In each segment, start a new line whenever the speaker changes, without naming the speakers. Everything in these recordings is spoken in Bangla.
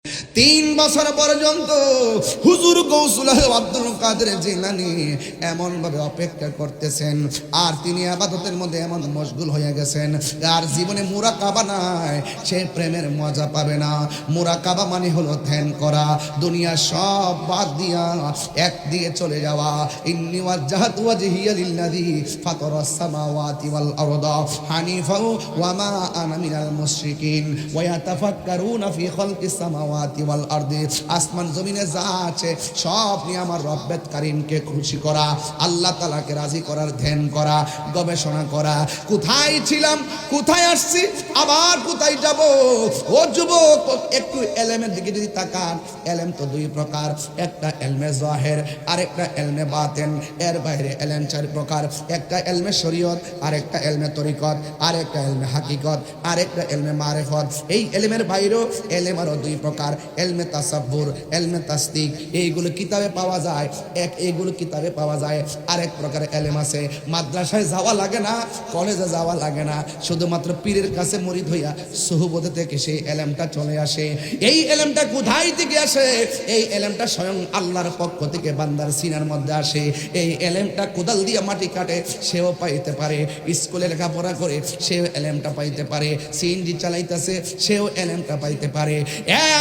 তিন বছর পর্যন্ত হুজুর গৌসুল আব্দুল কাদের জিলানী এমন ভাবে অপেক্ষা করতেছেন, আর তিনি ইবাদতের মধ্যে এমন মশগুল হয়ে গেছেন, আর জীবনে মুরাকাবা নাই, সে প্রেমের মজা পাবে না। মুরাকাবা মানে হলো ধ্যান করা, দুনিয়া সব বাদ দিয়া এক দিয়ে চলে যাওয়া। ইন্নী ওয়াজ্জাহতু ওয়াজহিয়া লিল্লাযী ফাতারাস সামাওয়াতি ওয়াল আরদা হানিফা ওয়া মা আনা মিনাল মুশরিকিন ওয়া ইয়াতাফাক্কারুনা ফি খালকিস সামাওয়াতি ওয়াল আরদি। আসমান জমিনে যা আছে সব নিয়ে আমার রব্বেত কারীমকে খুশি করা, আল্লাহ তাআলাকে রাজি করার ধ্যান করা, গবেষণা করা। কোথায় ছিলাম, কোথায় আসছি, আবার কোথায় যাব? ও যুবক, একটু এলেমের দিকে যদি তাকান, এলেম তো দুই প্রকার, একটা এলমে জাহের আর একটা এলমে বাতেন। এর বাইরে এলেম চার প্রকার, একটা এলমে শরীয়ত, আর একটা এলমে তরিকত, আর একটা এলমে হাকিকত, আর একটা এলমে মারিফত। এই এলেমের বাইরেও এলেম আরো দুই প্রকার, এলমে তাসাব্বুর, এলমে তাসদিক। এইগুলো কিতাবে পাওয়া যায়, এইগুলো কিতাবে পাওয়া যায়। আরেক প্রকার এলেম আছে, মাদ্রাসায় যাওয়া লাগে না, কলেজে যাওয়া লাগে না, শুধুমাত্র পীরের কাছে মুরিদ হইয়া সুহবত থেকে সেই এলেমটা চলে আসে। এই এলেমটা কোথায় থেকে আসে? এই এলেমটা স্বয়ং আল্লাহর পক্ষ থেকে বান্দার সিনার মধ্যে আসে। এই এলেমটা কোদাল দিয়ে মাটি কাটে সেও পাইতে পারে, স্কুলে লেখাপড়া করে সেও এলেমটা পাইতে পারে, সিএনজি চালাইতেছে সেও এলেমটা পাইতে পারে।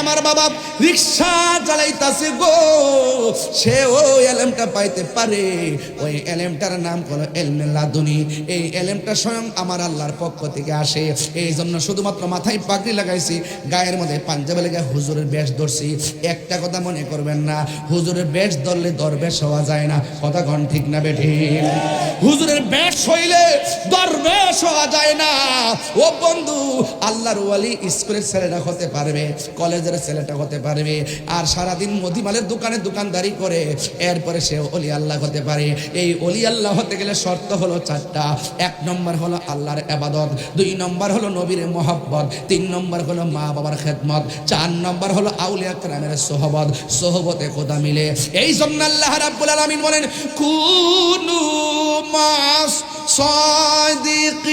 আমার বাবা রিক্সা চালাইতেছে গো, সেও এলেমটা পাইতে পারে। ওই এলেমটার নাম হলো এলমে লাদুনী। এই এলেমটা স্বয়ং আমার আল্লাহর পক্ষ থেকে আসে। এই জন্য শুধুমাত্র মাথায় পাগড়ি লাগাইছি, গায়ের মধ্যে পাঞ্জাবি লেগে হুজুরের বেশ ধরছি। একটা কথা মনে করবেন না, হুজুরের বেশ ধরলে দরবেশ হওয়া যায় না। কথা কোন ঠিক না বেঠিক? হুজুরের বেশ হইলে দরবেশ হওয়া যায় না। ও বন্ধু, আল্লাহর ওয়ালি স্কুলের ছেলেটা হতে পারবে, কলেজের ছেলেটা হতে পারবে, আর সারাদিন মদিমালের দোকানে দোকানদারি করে এরপরে সে ওলি আল্লাহ হতে পারে। এই ওলি আল্লাহ হতে গেলে শর্ত হলো চারটা। এক নম্বর হলো আল্লাহর ইবাদত, দুই নম্বর হলো নবীর মহব্বত, তিন নম্বর হলো মা বাবার খেদমত, চার নম্বর হলো আউলিয়া কেরামের সোহবত। সোহবতে খোদা মিলে। এই জন্য আল্লাহ রাব্বুল আলামিন বলেন, কুনু মাস সাদিকিন।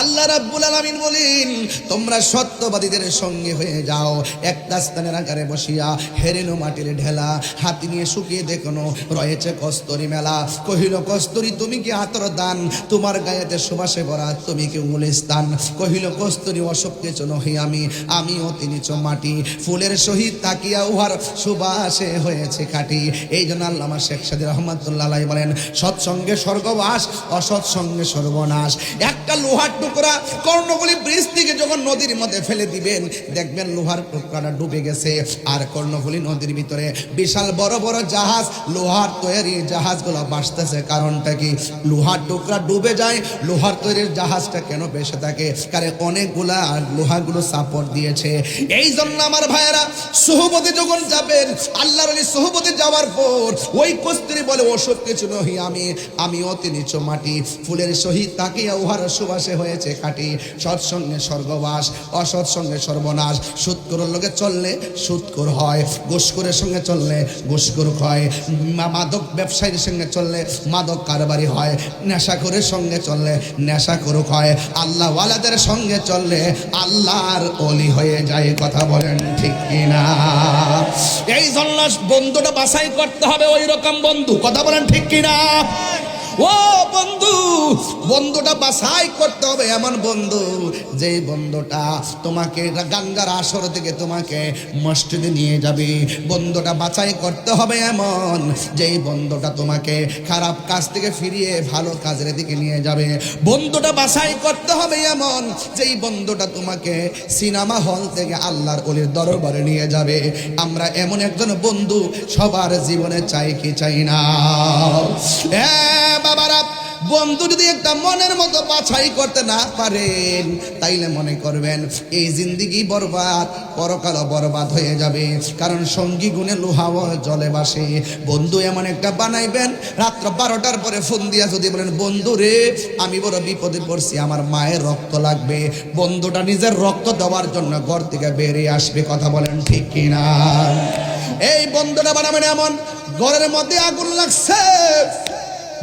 আল্লাহ রাব্বুল আলামিন বলেন, তোমরা সত্যবাদীদের সঙ্গে হয়ে যাও। একটা স্থানের আকারে বসিয়া হেরেনো মাটির ঢেলা হাতি নিয়ে শুকিয়ে দেখনো রয়েছে কস্তরি মেলা। কহিল কস্তরি তুমি কি আতর দান, তোমার গায়েতে সুবাসে ভরা তুমি কি গুলিস্তান। কহিল কস্তরি অসব কিছু নহি আমি, আমিও তিনিচ মাটি, ফুলের সহিত তাকিয়া উহার সুবাসে হয়েছে কাটি। এই জন্য আল্লামা শেখ সাদী রহমাতুল্লাহ আলাইহি বলেন, সৎসঙ্গে স্বর্গবাস, অসৎসঙ্গে সর্বনাশ। একটা লোহার টুকরা কর্ণফুলী ব্রিজ থেকে যখন নদীর মধ্যে ফেলে দিবেন, দেখবেন লোহার টুকরাটা ডুবে গেছে। আর কর্ণফুলী নদীর ভিতরে বিশাল বড় বড় জাহাজ, লোহার তৈরি জাহাজগুলো ভাসতেছে। কারণটা কি? লোহার টুকরা ডুবে যায়, লোহার তৈরির জাহাজটা কেন বেঁচে থাকে? কারণ অনেকগুলা লোহাগুলো সাপোর্ট দিয়েছে। এই জন্য আমার ভাইয়েরা, সোহবতে যখন যাবেন, আল্লাহর ওলি সোহবতে যাওয়ার পর ওই কস্তুরী বলে, ওসব কিছু নহি আমি, আমিও তিনিচ মাটি, ফুলের সহিত তাকিয়া উহার সুবাসে হয়েছে কাটি। সৎসঙ্গে স্বর্গবাস, অসৎসঙ্গে সর্বনাশ। সুদখোরের লগে চললে সুদখোর হয়, ঘুষখোরের সঙ্গে চললে ঘুষখোর হয়, মাদক ব্যবসায়ীর সঙ্গে চললে মাদক কারবারি হয়, নেশাখোরের সঙ্গে চললে নেশাখোর হয়, আল্লাহওয়ালাদের সঙ্গে চললে আল্লাহর ওলি হয়ে যায়। কথা বলেন ঠিক কিনা? এই জন্য বন্ধুটা বাছাই করতে হবে ওই রকম বন্ধু। কথা বলেন ঠিক কিনা? ও বন্ধু, বন্ধুটা বাছাই করতে হবে এমন বন্ধু, যে বন্ধুটা তোমাকে গাঙ্গার আসর থেকে তোমাকে মসজিদে নিয়ে যাবে। বন্ধুটা বাছাই করতে হবে এমন, যেই বন্ধুটা তোমাকে খারাপ কাজ থেকে ফিরিয়ে ভালো কাজের দিকে নিয়ে যাবে। বন্ধুটা বাছাই করতে হবে এমন, যেই বন্ধুটা তোমাকে সিনেমা হল থেকে আল্লাহর ওলির দরবারে নিয়ে যাবে। আমরা এমন একজন বন্ধু সবার জীবনে চাই কি চাই না? বাবারা, বন্ধু যদি একটা মনের মতো বাছাই করতে না পারেন, তাইলে মনে করবেন এই জিন্দিগি বরবাদ, পরকাল বরবাদ হয়ে যাবে। কারণ সঙ্গী গুণে লোহাও জলে বাসে। বন্ধু এমন একটা বানাইবেন, রাত্র 12টার পরে ফোন দিয়া যদি বলেন, বন্ধু রে আমি বড় বিপদে পড়ছি, আমার মায়ের রক্ত লাগবে, বন্ধুটা নিজের রক্ত দেওয়ার জন্য ঘর থেকে বেরিয়ে আসবে। কথা বলেন ঠিক কিনা? এই বন্ধুটা বানাবেন এমন, ঘরের মধ্যে আগুন লাগছে,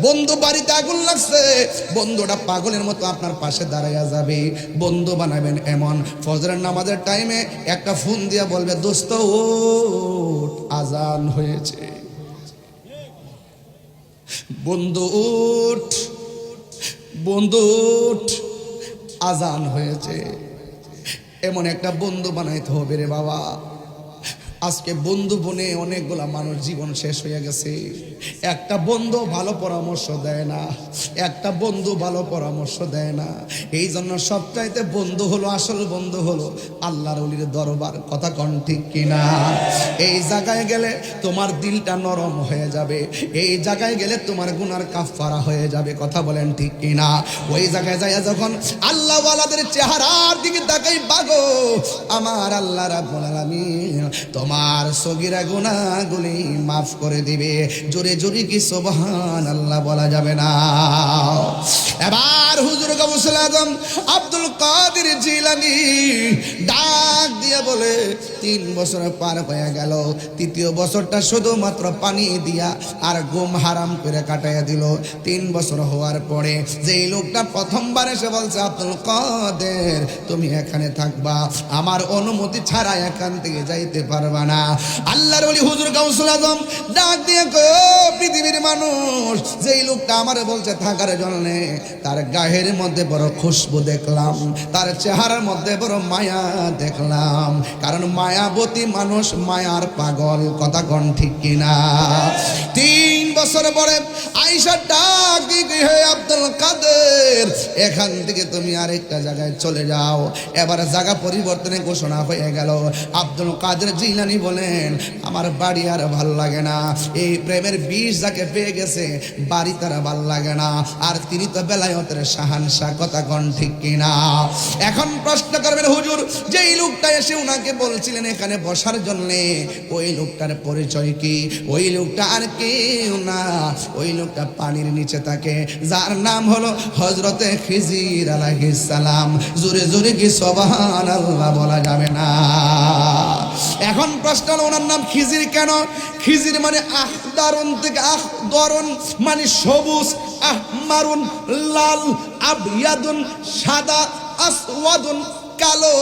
বন্ধু বাড়িতে আগুন লাগছে, বন্ধুটা পাগলের মতো আপনার পাশে দাঁড়াইয়া যাবে। বন্ধু বানাবেন এমন, ফজরের নামাজের টাইমে একটা ফোন দিয়া বলবে, দোস্ত ওঠ, আজান হয়েছে। বন্ধু উঠ, বন্ধু উঠ, আজান হয়েছে। এমন একটা বন্ধু বানাইতে হবে রে বাবা। আজকে বন্ধু বনে অনেকগুলা মানুষ জীবন শেষ হয়ে গেছে। একটা বন্ধু ভালো পরামর্শ দেয় না, একটা বন্ধু ভালো পরামর্শ দেয় না। এই জন্য সবচাইতে বন্ধু হলো, আসল বন্ধু হলো আল্লাহর ওলির দরবার। কথা কন ঠিক কিনা? এই জায়গায় গেলে তোমার দিলটা নরম হয়ে যাবে, এই জায়গায় গেলে তোমার গুনার কাফারা হয়ে যাবে। কথা বলেন ঠিক কিনা? ওই জায়গায় যায় যখন আল্লাহ ওয়ালাদের চেহারার দিকে তাকাই বাগো, আমার আল্লাহ রাব্বুল আলামিন তোমার সগীরা গুনাহগুলি মাফ করে দিবে। জোরে জোরে কি সুবহানাল্লাহ বলা যাবে না? এবার হুজুর গাউসুল আজম আব্দুল কাদের জিলানী ডাক দিয়ে বলে, 3 বছর পার হয়ে গেল, 3য় বছরটা শুধুমাত্র পানি দিয়া আর ঘুম হারাম করে কাটাইয়া দিল। 3 বছর হওয়ার পরে যেই লোকটা প্রথমবার এসে বলছে, আব্দুল কাদের তুমি এখানে থাকবা, আমার অনুমতি ছাড়া এখান থেকে যাইতে পারবা না। আল্লাহর ওলি হুজুর গাউসুল আজম ডাক দিয়ে কয়, পৃথিবীর মানুষ, যেই লোকটা আমারে বলছে থাকার জন্য, তার গায়ের মধ্যে বড় খুশবু দেখলাম, তার চেহারার মধ্যে বড় মায়া দেখলাম। কারণ মায়াবতী মানুষ মায়ার পাগল। কথা কন ঠিক কিনা? 3 বছর পরে আয়েশা ডাক দিয়ে, হে আব্দুল কাদের, এখান থেকে তুমি আরেকটা জায়গায় চলে যাও। এবার জায়গা পরিবর্তনে ঘোষণা হয়ে গেল। আব্দুল কাদের জিলানী বলেন, আমার বাড়ি আর ভাল লাগে না, এই প্রেমের বিষ যাকে পেয়ে গেছে বাড়ি তারা ভাল লাগে না, আর তিনি তো বেলায়েতের শাহানশাহ। কথা কন ঠিক কিনা? এখন প্রশ্ন করবেন, হুজুর যেই লোকটা এসে উনাকে বলছিলেন এখানে বসার জন্য, ওই লোকটার পরিচয় কি? ওই লোকটা আর কেউ না, ওই লোকটা পানির নিচে থাকে, যার নাম হলো হযরতে খিজির আলাইহিস সালাম। জোরে জোরে কি সুবহানাল্লাহ বলা যাবে না? এখন প্রশ্ন হলো, ওনার নাম খিজির কেন? খিজির মানে আখদারুন থেকে আখদারুন মানে সবুজ, আহমারুন লাল, আবয়াদুন সাদা, আসওয়াদুন কালো।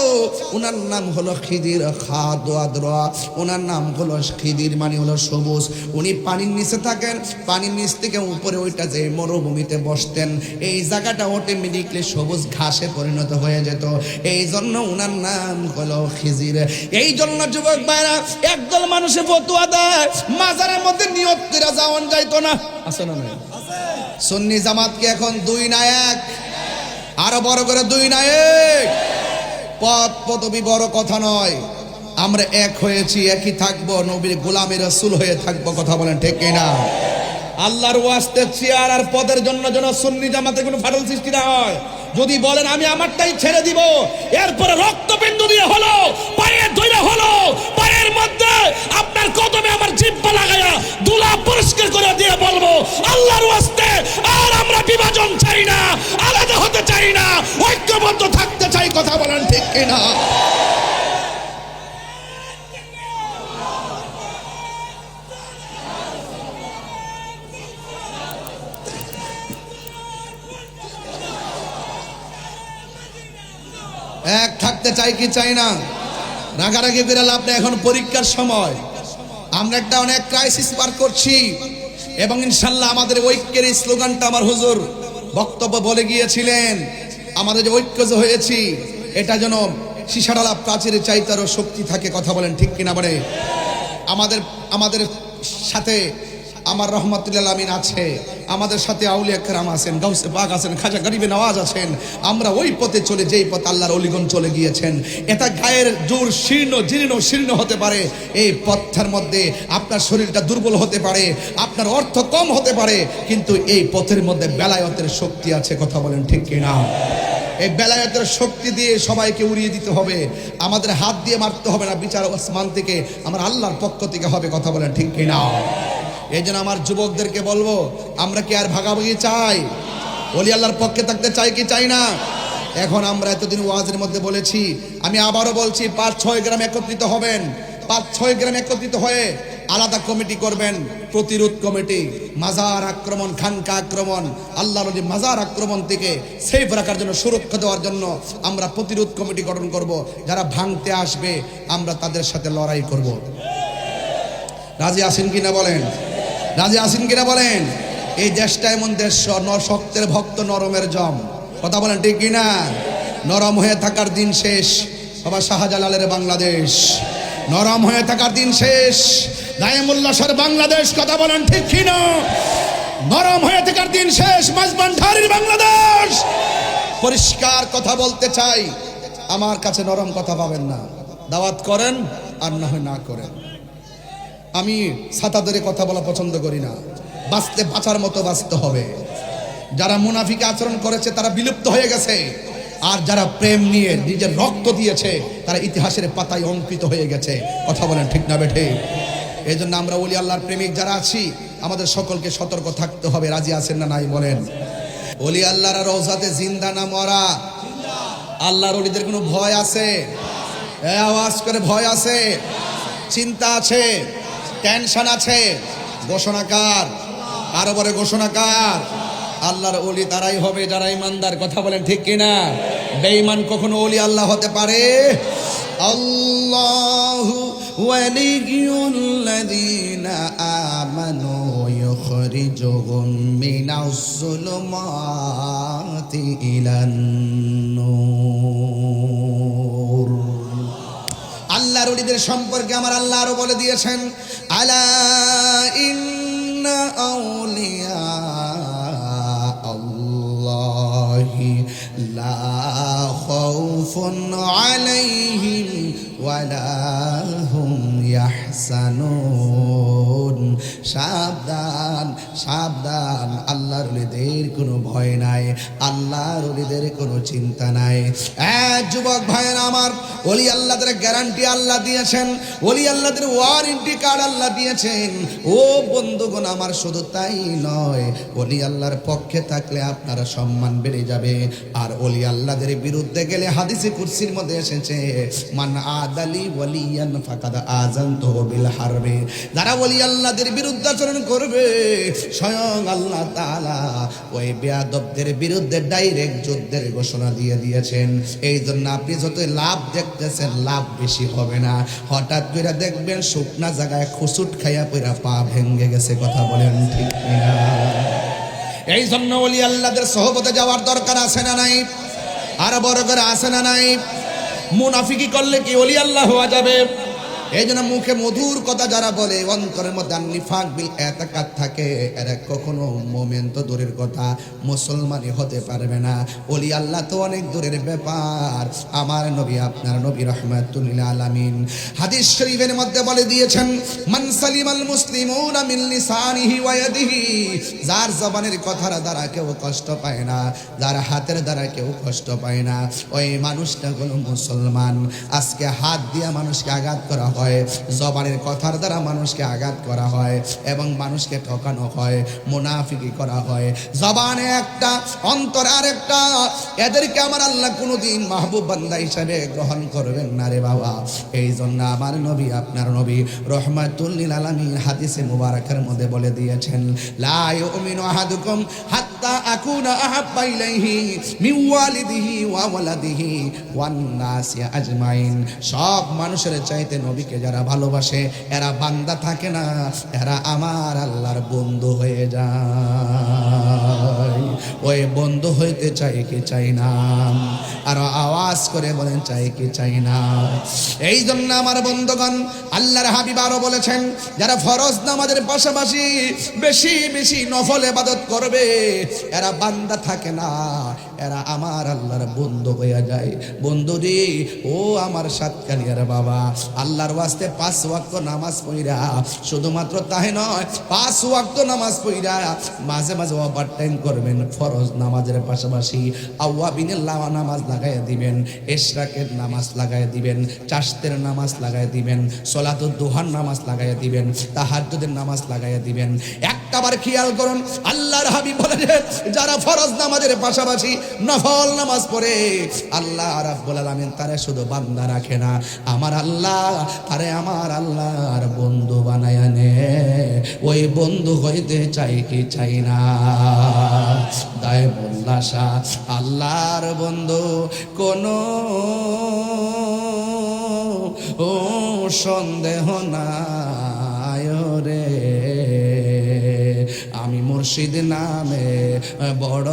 ওনার নাম হলো খিদির, খাদওয়াদরা। ওনার নাম হলো খিদির মানে হলো সবুজ। উনি পানির নিচে থাকেন, পানির নিচ থেকে উপরে ওইটা যে মরুভূমিতে বসতেন, এই জায়গাটা অটোমেটিকলি সবুজ ঘাসে পরিণত হয়ে যেত। এই জন্য ওনার নাম হলো খিজির। এই জন্য যুবক ভাইরা, একদল মানুষে ফতোয়া দেয় মাজারের মধ্যে নিয়ত করে যাওয়ান যাইতো না। আছে না? সুন্নি জামাত কি এখন 2 না 1? আরো বড় করে 2 না 1? পদ পদবি বড় কথা নয়, আমরা এক হয়েছি, একই থাকবো, নবীর গোলামের রাসূল হয়ে থাকবো। কথা বলেন ঠিক কিনা? আল্লাহর ওয়াস্তে চেয়ার আর পদের জন্য যেন সুন্নি জামাতে কোনো ফাটল সৃষ্টি না হয়। যদি বলেন আমি আমারটাই ছেড়ে দিব, এরপরে রক্তবিন্দু দিয়ে হলো, পায়ে ধরে হলো, পায়ের মধ্যে আপনার কদমে আমার জিহ্বা লাগায়া দুলা পরিষ্কার করে দিয়ে বলবো, আল্লাহর ওয়াস্তে আর আমরা বিভাজন চাই না, আলাদা হতে চাই না, ঐক্যবদ্ধ থাকতে চাই। কথা বলেন ঠিক কিনা? এক থাকতে চাই কি চাই না? রাগারাগি করে লাভ নেই, এখন পরীক্ষার সময়। আমরা একটা অনেক ক্রাইসিস পার করছি, এবং ইনশাল্লাহ আমাদের ঐক্যের এই স্লোগানটা আমার হুজুর বক্তব্য বলে গিয়েছিলেন, আমাদের যে ঐক্য যে হয়েছি, এটা যেন সীসাডালা প্রাচীরের চাইতারও শক্তি থাকে। কথা বলেন ঠিক কিনা? বলে আমাদের সাথে আমার রহমাতুল্লাহ আমিন আছে, আমাদের সাথে আউলিয়া কেরাম আছেন, গাউসে পাক আছেন, খাজা গরিবে নওয়াজ আছেন। আমরা ওই পথে চলে, যেই পথে আল্লাহর অলিগণ চলে গিয়েছেন। এটা গায়ের জোর শীর্ণ হতে পারে, এই পথের মধ্যে আপনার শরীরটা দুর্বল হতে পারে, আপনার অর্থ কম হতে পারে, কিন্তু এই পথের মধ্যে বেলায়েতের শক্তি আছে। কথা বলেন ঠিক কিনা? এই বেলায়েতের শক্তি দিয়ে সবাইকে উড়িয়ে দিতে হবে। আমাদের হাত দিয়ে মারতে হবে না, বিচার আসমান থেকে, আমার আল্লাহর পক্ষ থেকে হবে। কথা বলেন ঠিক কিনা? এই জন্য আমার যুবকদেরকে বলবো, আমরা কি আর ভাগাভাগি চাই? ওলি আল্লাহর পক্ষে থাকতে চাই কি চাই না? এখন আমরা এতদিন ওয়াজের মধ্যে বলেছি, আমি আবারও বলছি, 5-6 গ্রাম একত্রিত হবেন। 5-6 গ্রাম একত্রিত হয়ে আলাদা কমিটি করবেন, প্রতিরোধ কমিটি। মাজার আক্রমণ, খানকা আক্রমণ, আল্লাহর ওলি মাজার আক্রমণ থেকে সেফ রাখার জন্য, সুরক্ষা দেওয়ার জন্য আমরা প্রতিরোধ কমিটি গঠন করব। যারা ভাঙতে আসবে আমরা তাদের সাথে লড়াই করব। রাজি আছেন কিনা বলেন? রাজি আছেন কিনা বলেন? এই দেশটা এমন দেশ, শক্তের ভক্ত নরমের জম। কথা বলেন ঠিক কিনা? নরম হয়ে থাকার দিন শেষ। বাবা শাহজালালের বাংলাদেশ, নরম হয়ে থাকার দিন শেষ। দায়েমুল্লাহ শাহর বাংলাদেশ, কথা বলেন ঠিক কিনা? নরম হয়ে থাকার দিন শেষ। মাঝবান্ধারীর বাংলাদেশ। পরিষ্কার কথা বলতে চাই, আমার কাছে নরম কথা পাবেন না। দাওয়াত করেন আর না হয় না করেন। আমি ছাতা ধরে কথা বলা পছন্দ করি না। বাঁচতে বাঁচার মতো বাঁচতে হবে। যারা মুনাফিক আচরণ করেছে তারা বিলুপ্ত হয়ে গেছে, আর যারা প্রেম নিয়ে নিজের রক্ত দিয়েছে তারা ইতিহাসের পাতায় অঙ্কিত হয়ে গেছে। কথা বলেন ঠিক না বেঠে? এই জন্য আমরা ওলি আল্লাহর প্রেমিক যারা আছি আমাদের সকলকে সতর্ক থাকতে হবে। রাজি আছেন না নাই বলেন? ওলি আল্লাহর রওজাতে জিন্দা না মরা? আল্লাহর ওলিদের কোনো ভয় আছে? আওয়াজ করে ভয় আছে? চিন্তা আছে? টেনশন আছে? ঘোষণাকার আরো বড় ঘোষণাকার আল্লাহর ওলি তারাই হবে যারা ইমানদার। কথা বলেন ঠিক কিনা? বেঈমান কখনো ওলি আল্লাহ হতে পারে? আল্লাহু ওয়ালিয়ুল্লাযীনা আমানু ইউখরিজুহুম মিনাস যুলুমাতি ইলান নূর। আল্লাহর ওলিদের সম্পর্কে আমার আল্লাহ আরো বলে দিয়েছেন, আলা ইন্না আউলিয়া আল্লাহি লা খাউফুন আলাইহিম ওয়ালা হুম ইয়াহসানুন। সাবধান সাবধান, আল্লাহর ওলিদের কোনো ভয় নাই, আল্লাহর ওলিদের কোনো চিন্তা নাই। যুবক ভাইয়েরা আমার, ওলি আল্লাহদের গ্যারান্টি আল্লাহ দিয়েছেন, ওলি আল্লাহদের ওয়ারেন্টি কার্ড আল্লাহ দিয়েছেন। ও বন্ধুগণ আমার, শুধু তাই নয়, ওলি আল্লাহর পক্ষে থাকলে আপনার সম্মান বেড়ে যাবে, আর ওলি আল্লাহদের বিরুদ্ধে গেলে হাদিসে কুরসির মধ্যে এসেছে, মান আদালি ওয়ালিয়ান ফাকাদ আযানতুহু বিল হারবি। যারা ওলি আল্লাহদের বিরুদ্ধে আচরণ করবে, স্বয়ং আল্লাহ তাআলা ওই বেয়াদবদের বিরুদ্ধে ডাইরেক্ট যুদ্ধের ঘোষণা দিয়ে দিয়েছেন। এই জন্য আপনি যত লাভ দেখতেছেন, লাভ বেশি হবে না। হঠাৎ করে দেখবেন শুকনা জায়গায় খুসুট খাইয়া পইরা পা ভেঙে গেছে। কথা বলেন ঠিক কিনা? এই জন্য ওলি আল্লাহদের সহবতে যাওয়ার দরকার আছে না নাই? আর বড় করে আছে না নাই? মুনাফিকি করলে কি ওলি আল্লাহ হওয়া যাবে? এই জন্য মুখে মধুর কথা যারা বলে, অন্তরের মধ্যে নিফাক বিল এতাকাদ থাকে, এরা কখনো মোমেন তো দূরের কথা, মুসলমানই হতে পারবে না। ওলি আল্লাহ তো অনেক দূরের ব্যাপার। আমার নবী, আপনার নবী রাহমাতুল লিল আলামিন হাদিস শরীফের মধ্যে বলে দিয়েছেন, মান সালিমাল মুসলিমুনা মিন লিসানিহি ওয়া ইয়াদিহি। যার জবানের কথার দ্বারা কেউ কষ্ট পায় না, যার হাতের দ্বারা কেউ কষ্ট পায় না, ওই মানুষটা হলো মুসলমান। আজকে হাত দিয়ে মানুষকে আঘাত করা হয়, জবানের কথার দ্বারা মানুষকে আঘাত করা হয় এবং মানুষকে ঠকানো হয়, মুনাফিকি করা হয়। জবানে একটা, অন্তরে আরেকটা। এদেরকে আমার আল্লাহ কোনোদিন মাহবুব বান্দা হিসাবে গ্রহণ করবেন না রে বাবা। এই জন্য আমার নবী, আপনার নবী রাহমাতুল লিল আলামিন হাদিসে মুবারাকের মধ্যে বলে দিয়েছেন, লা ইউমিনু আহাদুকুম হাত্তা আকুনা আহাব্বা ইলাইহি মিন ওয়ালিদিহি ওয়া ওয়ালাদিহি ওয়ান নাসি আজমাইন। সব মানুষের চাইতে নবীকে যারা ভালোবাসে এরা বান্দা থাকে না, এরা আমার আল্লাহর বন্ধু হয়ে যায়। ওই বন্ধু হইতে চাই কি চাই না? আর আওয়াজ করে বলেন, চাই কি চাই না? এই জন্য আমার বন্ধুগণ, আল্লাহর হাবিব আরো বলেছেন, যারা ফরজ নামাজের পাশাপাশি বেশি বেশি নফল ইবাদত করবে এরা বান্দা থাকে না, এরা আমার আল্লাহর বন্ধু হয়ে যায়। বন্ধু রে, ও আমার সাতকানিয়ার বাবা, আল্লাহর ওয়াস্তে 5 ওয়াক্ত নামাজ পড়া, শুধুমাত্র তাই নয়, 5 ওয়াক্ত নামাজ পড়া মাঝে মাঝে ওভারটাইম করবেন। ফরজ নামাজের পাশাপাশি আওয়াবিনের নামাজ লাগাইয়া দিবেন, ইশরাকের নামাজ লাগাইয়া দিবেন, চাশতের নামাজ লাগাইয়া দিবেন, সলাতুদ দুহার নামাজ লাগাইয়া দিবেন, তাহাজ্জুদের নামাজ লাগাইয়া দিবেন। একটাবার খেয়াল করুন, আল্লাহর হাবিব বলেন যারা ফরজ নামাজের পাশাপাশি নফল নামাজ পড়ে আল্লাহ রাব্বুল আলামিন তারে শুধু বান্দা রাখে না, আমার আল্লাহ আরে আমার আল্লাহর বন্ধু বানায় নে। ওই বন্ধু হইতে চাই কি চাই না? দায় মোল্লাশা আল্লাহর বন্ধু কোনো ও সন্দেহ নাই রে, আমি মুর্শিদ নামে বড়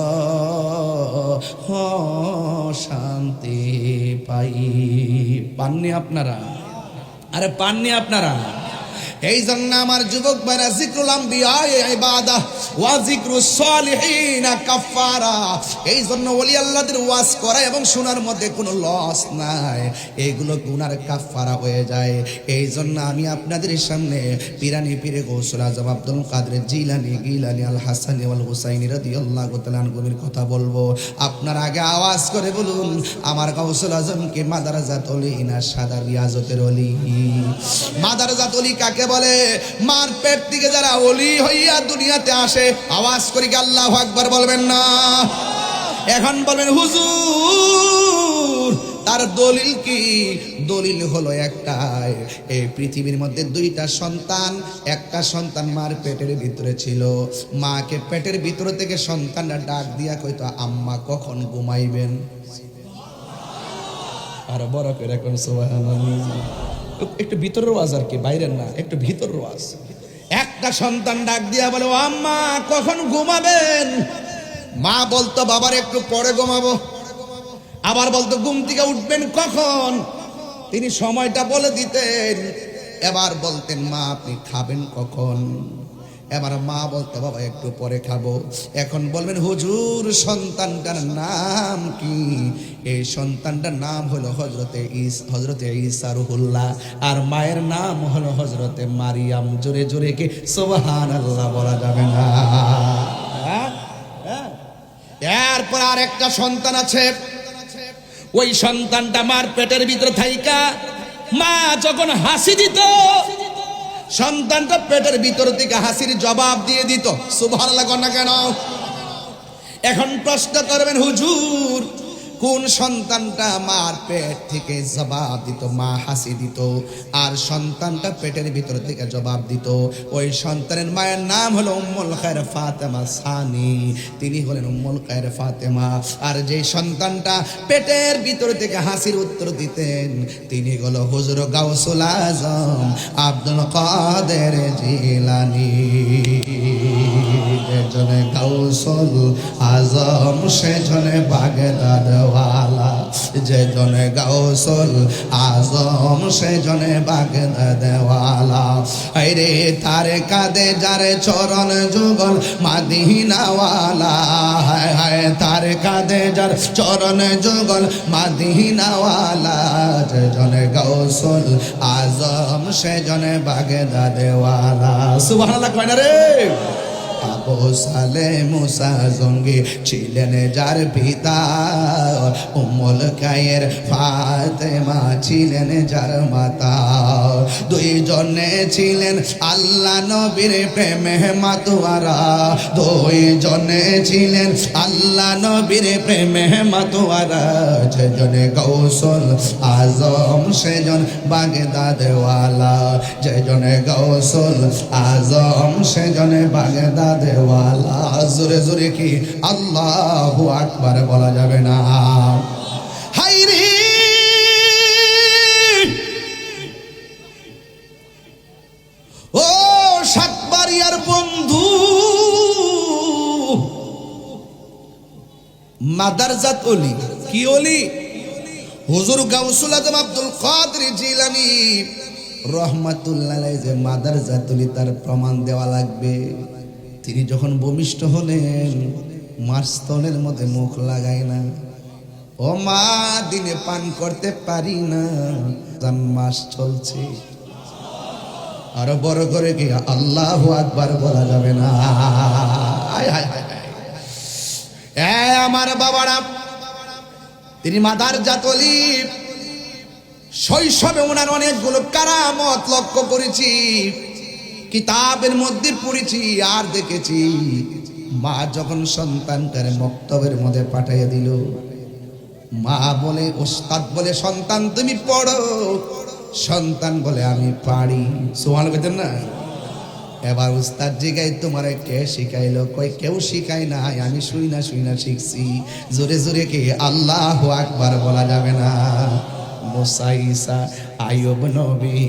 শান্তি পাই। পাননি আপনারা? আরে পাননি আপনারা? এই জন্য আমার যুবক ভাইরা যিকরুল আম্বিয়া ইবাদা ওয়া যিকরুস সালিহিন কাফারা। এই জন্য ওলি আল্লাহদের ওয়াজ করা এবং শোনার মধ্যে কোনো লস নাই, এগুলো গুনার কাফারা হয়ে যায়। এই জন্য আমি আপনাদের সামনে পিরানি পীরে গৌসুল আজম আব্দুল কাদের জিলানী গিলানী আল হাসানী ওয়াল হুসাইনী রাদিয়াল্লাহু তাআলা আনহুর কথা বলবো। আপনার আগে আওয়াজ করে বলুন, আমার গৌসুল আজম কি মাদারাজাত ওলি না সাদা রিয়াজতের ওলি? মাদারাজাত ওলি কাকে বলে? মার পেট থেকে যারা ওলি হইয়া দুনিয়াতে আসে, আওয়াজ করি কি আল্লাহু আকবার বলবেন না? এখন বলবেন হুজুর তার দলিল কি? দলিল হলো একটাই, এই পৃথিবীর মধ্যে দুইটা সন্তান, একটা সন্তান মার পেটের ভিতরে ছিল, মাকে পেটের ভিতর থেকে সন্তানটা ডাক দিয়া কইতো আম্মা কখন ঘুমাইবেন? আর বড় করে এখন সুবহানাল্লাহ, একটু ভিতরের ওয়াজ আর কি, বাইরের না, একটু ভিতরের ওয়াজ। একটা সন্তান ডাক দিয়া বলে ও আম্মা কখন ঘুমাবেন? মা বলতো বাবার একটু পরে ঘুমাবো, আবার বলতো ঘুম থেকে উঠবেন কখন? তিনি সময়টা বলে দিতেন। এবার বলতেন মা আপনি খাবেন কখন? এবার মা বলতো বাবা একটু পরে খাবো। এখন বলবেন হুজুর সন্তানটার নাম কি? এই সন্তানটার নাম হলো হজরতে ঈসা রুহুল্লাহ, আর মায়ের নাম হলো হজরতে মারিয়াম। জোরে জোরে কি সুবহানাল্লাহ বলা যাবে না? এরপর আর একটা সন্তান আছে, ওই সন্তানটা মার পেটের ভিতরে থাইকা মা যখন হাসি দিত, সন্তানটা পেটের ভিতর থেকে হাসির জবাব দিয়ে দিত। সুবহানাল্লাহ না কেন? এখন প্রশ্ন করবেন হুজুর কোন সন্তানটা মার পেট থেকে জবাব দিত, মা হাসি দিত, আর সন্তানটা পেটের ভিতর থেকে জবাব দিত? ওই সন্তানের মায়ের নাম হলো উম্মুল খায়র ফাতেমা সানি, তিনি হলেন উম্মুল খায়র ফাতেমা। আর যে সন্তানটা পেটের ভিতর থেকে হাসির উত্তর দিতেন তিনি হলো হুজুর গাউসুল আজম আব্দুল কাদের জিলানী। যেজনে গাউসুল আজম সেজনে বাগদাদ ওয়ালা, যেজনে গাউসুল আজম সেজনে বাগদাদ ওয়ালা। আরে তার কাঁধে যার চরণ যুগল মাদিনা ওয়ালা, হায় হায় তার কাঁধে যার চরণ যুগল মাদিনা ওয়ালা। যেজনে গাউসুল আজম সেজনে বাগদাদ ওয়ালা। সুবহানাল্লাহ কয় না রে? আবু সালে মুসা জঙ্গি ছিলেন যার পিতা, উম্মুল খায়ের ফাতেমা ছিলেন যার মাতা। দুইজনে ছিলেন আল্লাহ নবীর প্রেমে মাতোয়ারা, দুইজনে ছিলেন আল্লাহ নবীর প্রেমে মাতোয়ারা। যেজনে গাউসুল আজম সেজন বাগদাদ ওয়ালা, যেজনে গাউসুল আজম সেজনে বাগদাদ দেওয়ালা। জোরে জোরে কি আল্লাহু আকবার বলা যাবে না? হাইরে ও সাতবাড়িয়ার বন্ধু মাদারজাত ওলি। কি ওলি? হুজুর গাউসুল আজম আব্দুল কাদের জিলানী রহমাতুল্লাহ আলাইহি। যে মাদারজাত ওলি তার প্রমাণ দেওয়া লাগবে। তিনি যখন ভূমিষ্ঠ হলেন মাস্তনের মধ্যে মুখ লাগাই না, ও মা দিনে পান করতে পারি না, মাস চলছে। আরো বড় করে কি আল্লাহু আকবার বলা যাবে না? আমার বাবারা, তিনি মাদারজাত ওলি। শৈশবে ওনার অনেকগুলো কারামত লক্ষ্য করেছি, কিতাবের মধ্যে পড়েছি আর দেখেছি, মা যখন সন্তানটারে মক্তবের মধ্যে পাঠিয়ে দিল, মা বলে, ওস্তাদ বলে, সন্তান তুমি পড়ো। সন্তান বলে আমি পারি। সুবহানাল্লাহ বলেন না? এবার উস্তাদ জিগাই তোমারে কে শিখাইলো? কই কেউ শিখায় না, আমি শুই না শিখছি। জোরে জোরে কে আল্লাহু আকবার বলা যাবে না? মুসা, ঈসা, আইয়ুব নবী,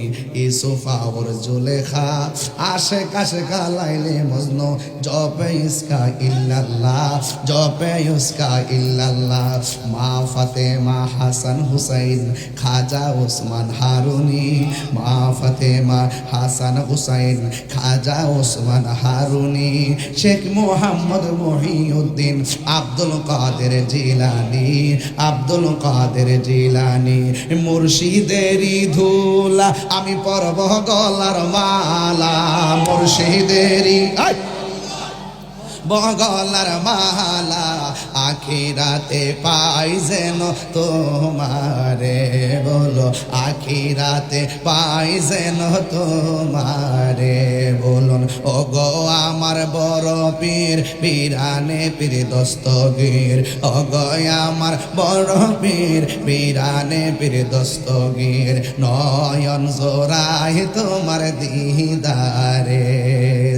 ইউসুফ আর জুলেখা, আশিক আশিকা লাইলে মজনু, জপে ইসকা ইল্লাল্লাহ, জপে ইসকা ইল্লাল্লাহ। মা ফাতেমা, হাসান হুসাইন, খাজা ওসমান হারুনি, মা ফাতেমা, হাসান হুসাইন, খাজা ওসমান হারুনি, শেখ মুহাম্মদ মহিউদ্দিন, আব্দুল কাদের জিলানী, আব্দুল কাদের জিলানী, মুর্শিদেরই ধুলা আমি পরব গলার মালা, মুর্শিদেরই বগলার মালা, আখিরাতে পাই যেন তোমারে, বলো আখিরাতে পাই যেন তোমারে, বলুন ও গো আমার বড় পীর, পীরানে পীর দস্তগীর, ও গো আমার বড় পীর, পীরানে পীর দস্তগীর, নয়ন জোড়ায় তোমার দিদারে।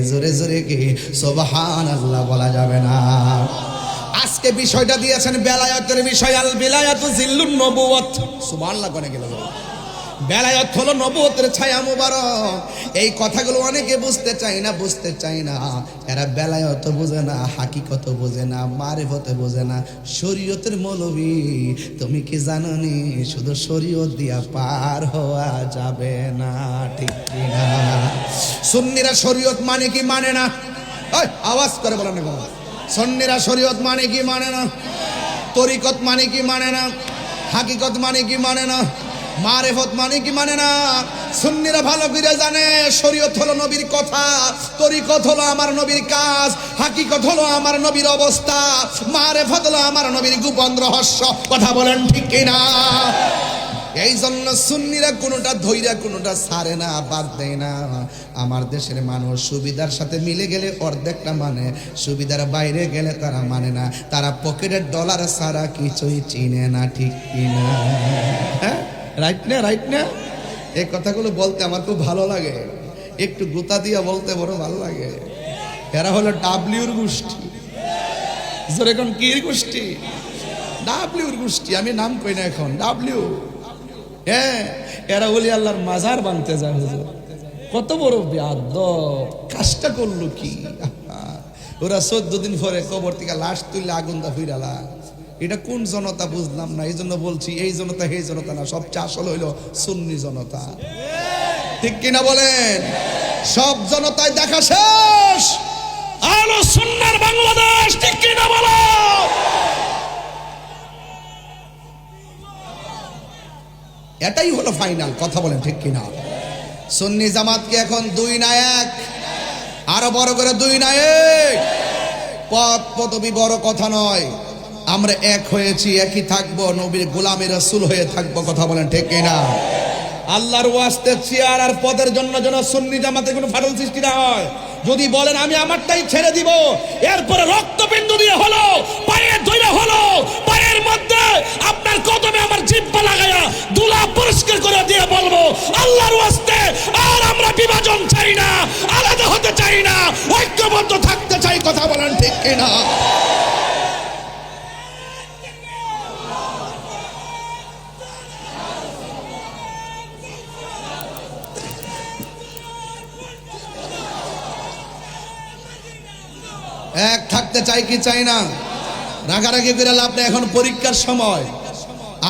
জোরে জোরে কি সুবহানাল্লাহ বলা যাবে না? আজকে বিষয়টা দিয়েছেন বেলায়েতের বিষয়, আল বিলায়াতু জিল্লুন নবুওয়াত। সুবহানাল্লাহ কোনে গেল? বেলায়েত হলো নবুয়তের ছায়া মুবারক। এই কথাগুলো অনেকে বুঝতে চায় না। এরা বেলায়েত বোঝে না, হাকিকত বোঝে না, মারিফত বোঝে না, শরীয়তের মৌলবী। তুমি কি জানো নি শুধু শরীয়ত দিয়া পার হওয়া যাবে না, ঠিক কি না? সুন্নিরা শরীয়ত মানে কি মানে না? আওয়াজ করে বলেন না। সুন্নিরা শরীয়ত মানে কি মানে না? তরিকত মানে কি মানে না? হাকিকত মানে কি মানে না? মারিফত মানে কি মানে না? সুন্নিরা ভালো করে জানে শরীয়ত হলো নবীর কথা, তরিকত হলো আমার নবীর কাজ, হাকিকত হলো আমার নবীর অবস্থা, মারিফত হলো আমার নবীর গোপন রহস্য। কথা বলেন ঠিক কিনা? এই জন্য সুন্নিরা কোনোটা ধৈর্য, কোনোটা ছাড়ে না, বাদ দেয় না। আমার দেশের মানুষ সুবিধার সাথে মিলে গেলে অর্ধেকটা মানে, সুবিধার বাইরে গেলে তারা মানে না। তারা পকেটের ডলার ছাড়া কিছুই চিনে না, ঠিক কিনা? হ্যাঁ, রাইট না? এই কথাগুলো বলতে আমার খুব ভালো লাগে, একটু গুতা দিয়া বলতে বড় ভালো লাগে। এরা হলো ডাব্লিউর গোষ্ঠী। জোরে কোন কির গোষ্ঠী? ডাব্লিউর গোষ্ঠী। আমি নাম কই না এখন, ডাব্লিউ। হ্যাঁ, এরা ওলি আল্লাহর মাজার বানতে যায়। হুজুর কত বড় বেয়াদব কাজটা করলো কি! ওরা 14 দিন পরে কবর থেকে লাশ তুললে আগুন দা ফিরালা। এটা কোন জনতা বুঝলাম না। এই জন্য বলছি, এই জনতা সেই জনতা না, সবচেয়ে আসল হইল সুন্নি জনতা, ঠিক কিনা বলেন? সব জনতায় দেখা শেষ, আলো সুন্নার বাংলাদেশ, ঠিক কিনা বলো? এটাই হলো ফাইনাল। কথা বলেন ঠিক কিনা? সুন্নি জামাত কি এখন 2 না 1? আরো বড় করে 2 না 1? পদ পদবি বড় কথা নয়, আমরা এক হয়েছি, একই থাকবো, নবীর গোলামের রাসূল হয়ে থাকবো। কথা বলেন ঠিক কিনা? আল্লাহর ওয়াস্তে চেয়ার আর পদের জন্য যেন সুন্নি জামাতে কোনো ফাটল সৃষ্টি না হয়। যদি বলেন আমি আমারটাই ছেড়ে দিব, এরপরে রক্তবিন্দু দিয়ে হলো, পায়ে ধরে হলো, পায়ের মধ্যে আপনার কদমে আমার জিহ্বা লাগায়া দুলা পরিষ্কার করে দিয়ে বলবো আল্লাহর ওয়াস্তে আর আমরা বিভাজন চাই না, আলাদা হতে চাই না, ঐক্যবদ্ধ থাকতে চাই। কথা বলেন ঠিক কিনা? এক থাকতে চাই কি চাই না? রাগারাগি করে লাভ নেই। এখন পরীক্ষার সময়,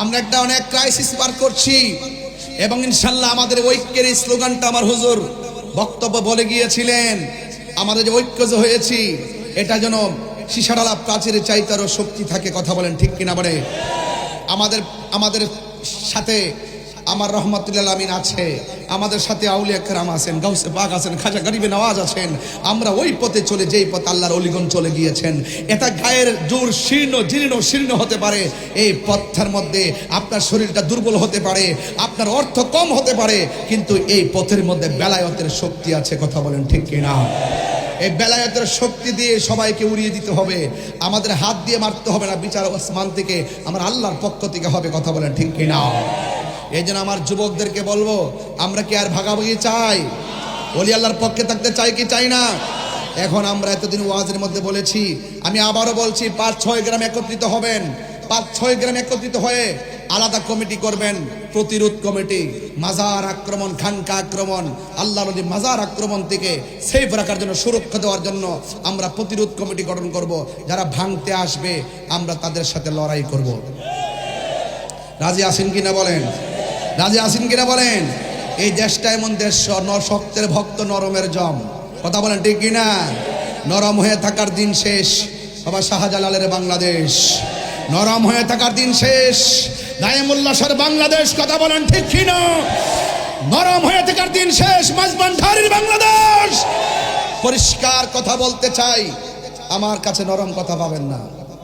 আমরা একটা অনেক ক্রাইসিস পার করছি, এবং ইনশাল্লাহ আমাদের ঐক্যের এই স্লোগানটা আমার হুজুর বক্তব্য বলে গিয়েছিলেন। আমাদের যে ঐক্য যে হয়েছি, এটা যেন সীসাডালা প্রাচীরের চাইতারও শক্তি থাকে। কথা বলেন ঠিক কিনা? বলে আমাদের সাথে আমার রহমাতুল্লাহ আমিন আছে, আমাদের সাথে আউলিয়া কেরাম আছেন, গাউসে পাক আছেন, খাজা গরিবে নওয়াজ আছেন। আমরা ওই পথে চলে, যেই পথে আল্লাহর অলিগণ চলে গিয়েছেন। এটা গায়ের জোর শীর্ণ হতে পারে, এই পথের মধ্যে আপনার শরীরটা দুর্বল হতে পারে, আপনার অর্থ কম হতে পারে, কিন্তু এই পথের মধ্যে বেলায়েতের শক্তি আছে। কথা বলেন ঠিক কিনা? এই বেলায়েতের শক্তি দিয়ে সবাইকে উড়িয়ে দিতে হবে। আমাদের হাত দিয়ে মারতে হবে না, বিচার আসমান থেকে, আমার আল্লাহর পক্ষ থেকে হবে। কথা বলেন ঠিক কিনা? এই জন্য আমার যুবকদেরকে বলবো, আমরা কি আর ভাগাভাগি চাই? ওলি আল্লাহর পক্ষে থাকতে চাই কি চাই না? এখন আমরা এতদিন ওয়াজের মধ্যে বলেছি, আমি আবারও বলছি, 5-6 গ্রাম একত্রিত হবেন। 5-6 গ্রাম একত্রিত হয়ে আলাদা কমিটি করবেন, প্রতিরোধ কমিটি। মাজার আক্রমণ, খানকা আক্রমণ, আল্লাহ নবী মাজার আক্রমণ থেকে সেফ রাখার জন্য, সুরক্ষা দেওয়ার জন্য আমরা প্রতিরোধ কমিটি গঠন করব। যারা ভাঙতে আসবে আমরা তাদের সাথে লড়াই করব। রাজি আছেন কিনা বলেন? রাজি আছেন কিনা বলেন? এই দেশটা এমন দেশ, শক্তের ভক্ত নরমের জম। কথা বলেন ঠিক কিনা? নরম হয়ে থাকার দিন শেষ। বাবা শাহজালালের বাংলাদেশ, নরম হয়ে থাকার দিন শেষ। দায়েমুল্লাহ শাহর বাংলাদেশ। কথা বলেন ঠিক কিনা? নরম হয়ে থাকার দিন শেষ। মাঝবান্ধারীর বাংলাদেশ। পরিষ্কার কথা বলতে চাই, আমার কাছে নরম কথা পাবেন না।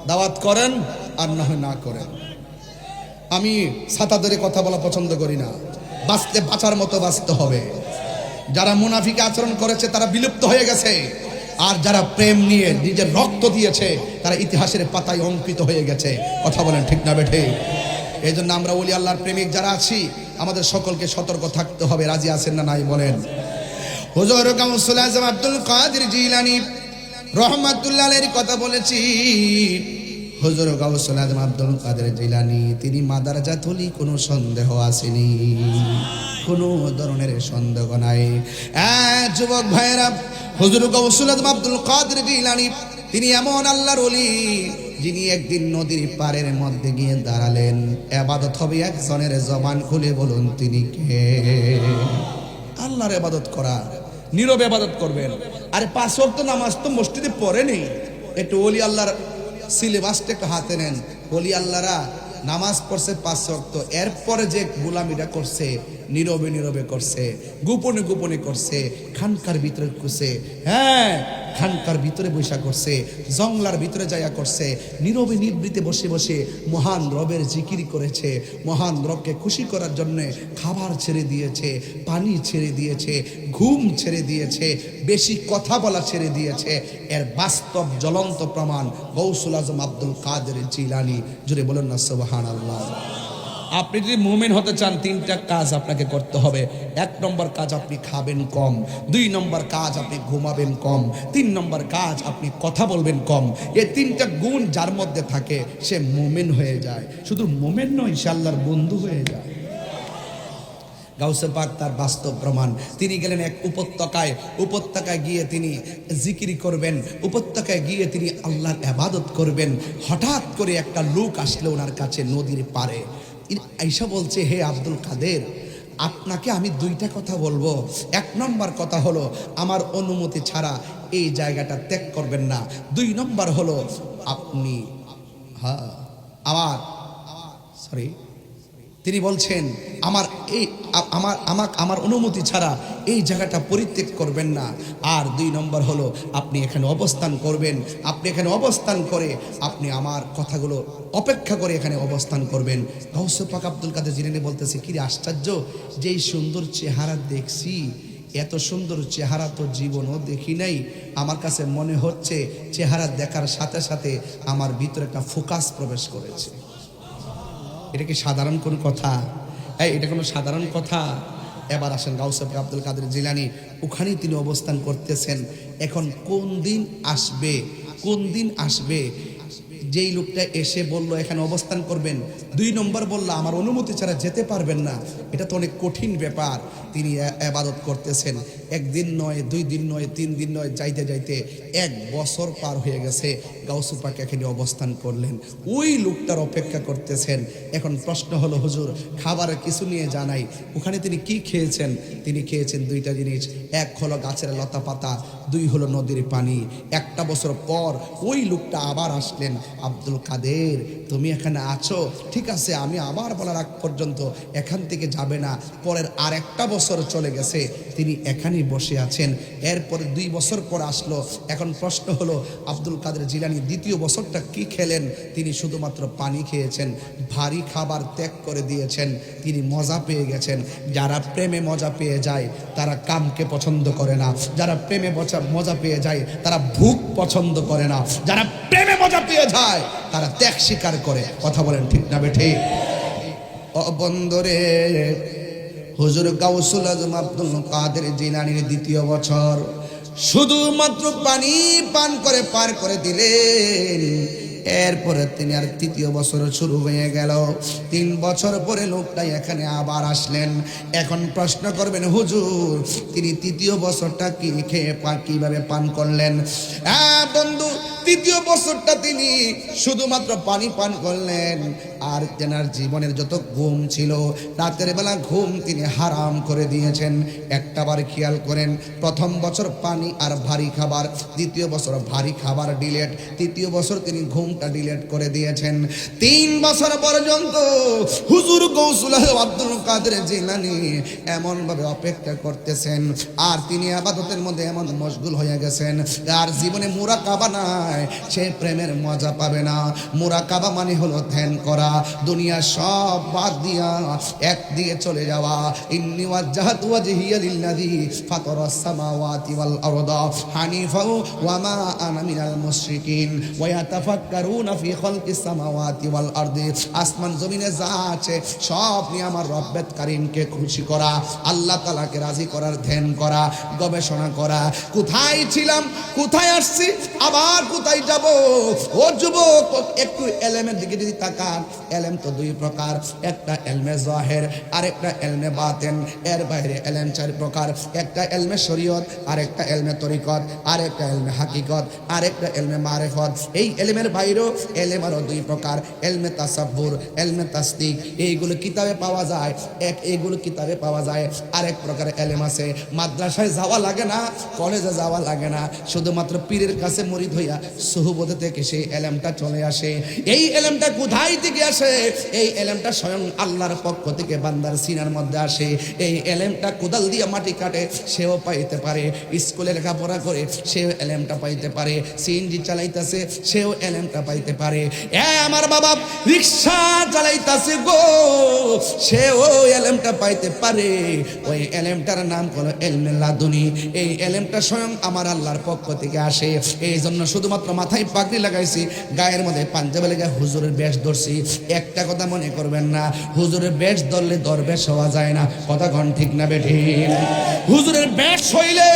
দাওয়াত করেন আর না হয় না করেন। আমি ছাতা ধরে কথা বলা পছন্দ করি না। বাঁচতে বাঁচার মতো বাঁচতে হবে। যারা মুনাফিক আচরণ করেছে তারা বিলুপ্ত হয়ে গেছে, আর যারা প্রেম নিয়ে নিজের রক্ত দিয়েছে তারা ইতিহাসের পাতায় অঙ্কিত হয়ে গেছে। কথা বলেন ঠিক না বেঠে? এই জন্য আমরা ওলি আল্লাহর প্রেমিক যারা আছি, আমাদের সকলকে সতর্ক থাকতে হবে। রাজি আছেন না নাই বলেন? হুজুর গাউসুল আজম আব্দুল কাদের জিলানী রহমাতুল্লাহ আলাইহির কথা বলেছি। হুজুর গাউসুল আজম আব্দুল কাদের জিলানী তিনি মাদারজাতুলি, কোনো সন্দেহ আসেনি, কোনো ধরনের সন্দেহ নাই। যুবক ভাইরা, হুজুর গাউসুল আজম আব্দুল কাদের জিলানী তিনি এমন আল্লাহর ওলি, যিনি একদিন নদীর পাড়ের মধ্যে গিয়ে দাঁড়ালেন। ইবাদত হবে একজনের, জবান খুলে বলুন তিনি কে? আল্লাহর ইবাদত করা, নীরব ইবাদত করবেন। আরে 5 ওয়াক্ত নামাজ তো মসজিদে পড়ে নেই। একটু ওলি আল্লাহর সিলেবাসটা একটু হাতে নেন। ওলি আল্লাহরা নামাজ পড়ছে 5 ওয়াক্ত, এরপরে যে গোলামিটা করছে নীরবে নীরবে করছে, গোপনে গোপনে করছে, খানকার ভিতরে করছে। হ্যাঁ, খানকার ভিতরে বৈশা করছে, জংলার ভিতরে যাইয়া করছে, নীরবে নিবৃতে বসে বসে মহান রবের জিকির করেছে। মহান রবকে খুশি করার জন্য খাবার ছেড়ে দিয়েছে, পানি ছেড়ে দিয়েছে, ঘুম ছেড়ে দিয়েছে, বেশি কথা বলা ছেড়ে দিয়েছে। এর বাস্তব জ্বলন্ত প্রমাণ গাউসুল আজম আব্দুল কাদের জিলানী। জুড়ে বলুন না সুবহানাল্লাহ। আপনি যদি মুমিন হতে চান, 3টা কাজ আপনাকে করতে হবে। 1 নম্বর কাজ, আপনি খাবেন কম। 2 নম্বর কাজ, আপনি ঘুমাবেন কম। 3 নম্বর কাজ, আপনি কথা বলবেন কম। এই 3টা গুণ যার মধ্যে থাকে সে মুমিন হয়ে যায়। শুধু মুমিন নয়, সে আল্লাহর বন্ধু হয়ে যায়। গাউসে পাক তার বাস্তব প্রমাণ। তিনি গেলেন এক উপত্যকায় গিয়ে তিনি জিকির করবেন, উপত্যকায় গিয়ে তিনি আল্লাহর ইবাদত করবেন। হঠাৎ করে একটা লোক আসলো ওনার কাছে নদীর পাড়ে। আয়েশা বলছে, হে আব্দুল কাদের, আপনাকে আমি 2টা কথা বলবো। 1 নম্বর কথা হলো, আমার অনুমতি ছাড়া এই জায়গাটা ত্যাগ করবেন না। 2 নম্বর হলো, আপনি তিনি বলছেন, আমার অনুমতি ছাড়া এই জায়গাটা পরিত্যাগ করবেন না। আর 2 নম্বর হলো, আপনি এখানে অবস্থান করবেন। আপনি এখানে অবস্থান করে আপনি আমার কথাগুলো অপেক্ষা করে এখানে অবস্থান করবেন। গাউসে পাক আব্দুল কাদের জিলানী বলতেছে, কি রে আশ্চর্য, যেই সুন্দর চেহারা দেখছি, এত সুন্দর চেহারা তো জীবনও দেখি নাই। আমার কাছে মনে হচ্ছে চেহারা দেখার সাথে সাথে আমার ভিতরে একটা ফোকাস প্রবেশ করেছে। এটা কি সাধারণ কোনো কথা? এটা কোনো সাধারণ কথা? এবার আসেন গাউসে পাক আব্দুল কাদের জিলানী, ওখানেই তিনি অবস্থান করতেছেন। এখন কোন দিন আসবে যেই লোকটা এসে বলল এখানে অবস্থান করবেন, 2 নম্বর বলল আমার অনুমতি ছাড়া যেতে পারবেন না, এটা তো অনেক কঠিন ব্যাপার। তিনি ইবাদত করতেছেন। 1 দিন নয়, 2 দিন নয়, 3 দিন নয়, যাইতে যাইতে 1 বছর পার হয়ে গেছে। গাউসে পাক এখানে অবস্থান করলেন, ওই লোকটার অপেক্ষা করতেছেন। এখন প্রশ্ন হলো, হুজুর খাবারের কিছু নিয়ে জানাই। ওখানে তিনি কি খেয়েছেন? তিনি খেয়েছেন 2টা জিনিস। 1 হলো গাছের লতা পাতা, 2 হলো নদীর পানি। 1টা বছর পর ওই লোকটা আবার আসলেন। আব্দুল কাদের তুমি এখানে আছো, ঠিক আছে, আমি আবার বলার আগ পর্যন্ত এখান থেকে যাবে না। পরের আরেকটা বছর চলে গেছে, তিনি এখানেই বসে আছেন। এরপরে 2 বছর পর আসলো। এখন প্রশ্ন হলো, আব্দুল কাদের জিলানী দ্বিতীয় বছরটা কি খেলেন? তিনি শুধুমাত্র পানি খেয়েছেন, ভারী খাবার ত্যাগ করে দিয়েছেন, তিনি মজা পেয়ে গেছেন। যারা প্রেমে মজা পেয়ে যায় তারা কামকে পছন্দ করে না, যারা প্রেমে মজা পেয়ে যায় তারা ভুক পছন্দ করে না, যারা প্রেমে মজা পেয়ে যায় তারা ত্যাগ স্বীকার করে। কথা বলেন ঠিক না বেঠে? ও বন্ধুরে, হুজুর গাউসুল আজম আব্দুল কাদের জিলানীর দ্বিতীয় বছর শুধুমাত্র পানি পান করে পার করে দিলেন। এরপরে তিনি আর তৃতীয় বছর শুরু হয়ে গেল। 3 বছর পরে লোকটাই এখানে আবার আসলেন। এখন প্রশ্ন করবেন, হুজুর তিনি তৃতীয় বছরটা কি খেয়ে কিভাবে পান করলেন? বন্ধু, তৃতীয় বছরটা তিনি শুধুমাত্র পানি পান করলেন। আর তেনার জীবনের যত ঘুম ছিল, রাতের বেলা ঘুম তিনি হারাম করে দিয়েছেন। একটাবার খেয়াল করেন, প্রথম বছর পানি আর ভারী খাবার, দ্বিতীয় বছর ভারী খাবার ডিলেট, তৃতীয় বছর তিনি ঘুমটা ডিলেট করে দিয়েছেন। 3 বছর পর্যন্ত হুজুর গৌসুল আব্দুল কাদের জিলানী এমন ভাবে অপেক্ষা করতেছেন, আর তিনি ইবাদতের মধ্যে এমন মশগুল হয়ে গেছেন, আর জীবনে মুরাকাবা নাই, সে প্রেমের মজা পাবে না। মুরাকাবা মানে হলো ধ্যান করা, দুনিয়া সব বাদ দিয়া এক দিয়ে চলে যাওয়া। ইন্নী ওয়াজ্জাহতু ওয়াজহিয়া লিল্লাযী ফাতারাস সামাওয়াতি ওয়াল আরদা হানিফা ওয়া মা আনা মিনাল মুশরিকিন ওয়া ইয়াতাফাক্কারুনা ফি খালকিস সামাওয়াতি ওয়াল আরদি। আসমান জমিনে যা আছে সব নিয়ে আমার রব্বে কারীমকে খুশি করা, আল্লাহ তাআলাকে রাজি করার ধ্যান করা, গবেষণা করা। কোথায় ছিলাম, কোথায় আসছি, আবার কোথায় যাব? ও যুবক, একটু এলেমের দিকে যদি তাকান, এলেম তো 2 প্রকার, একটা এলমে জাহের আর একটা এলমে বাতেন। এর বাইরে এলেম 4 প্রকার, একটা এলমে শরীয়ত, আর একটা এলমে তরিকত, আর একটা এলমে হাকিকত, আর একটা এলমে মারিফত। এই এলেমের বাইরেও এলেম আরো 2 প্রকার, এলমে তাসাব্বুর, এলমে তাসদিক। এইগুলো কিতাবে পাওয়া যায়, এইগুলো কিতাবে পাওয়া যায়। আরেক প্রকার এলেম আছে, মাদ্রাসায় যাওয়া লাগে না, কলেজে যাওয়া লাগে না, শুধুমাত্র পীরের কাছে মুরিদ হইয়া সুহবত থেকে সেই এলেমটা চলে আসে। এই এলেমটা কোথায় থেকে আসে? এই এলেমটা স্বয়ং আল্লাহর পক্ষ থেকে বান্দার সিনার মধ্যে আসে। এই এলেমটা কোদাল দিয়ে মাটি কাটে সেও পাইতে পারে, স্কুলে লেখাপড়া করে সেও এলেমটা পাইতে পারে, সিএনজি চালাইতেছে সেও এলেমটা পাইতে পারে। আমার বাবা রিক্সা চালাইতেছে গো, সেও এলেমটা পাইতে পারে। ওই এলেমটার নাম হলো এলমে লাদুনি। এই এলেমটা স্বয়ং আমার আল্লাহর পক্ষ থেকে আসে। এই জন্য শুধুমাত্র মাথায় পাগড়ি লাগাইছি, গায়ের মধ্যে পাঞ্জাবি লেগে হুজুরের বেশ ধরছি। একটা কথা মনে করবেন না, হুজুরের বেশ ধরলে দরবেশ হওয়া যায় না। কথা কোন ঠিক না বেঠি? হুজুরের বেশ হইলে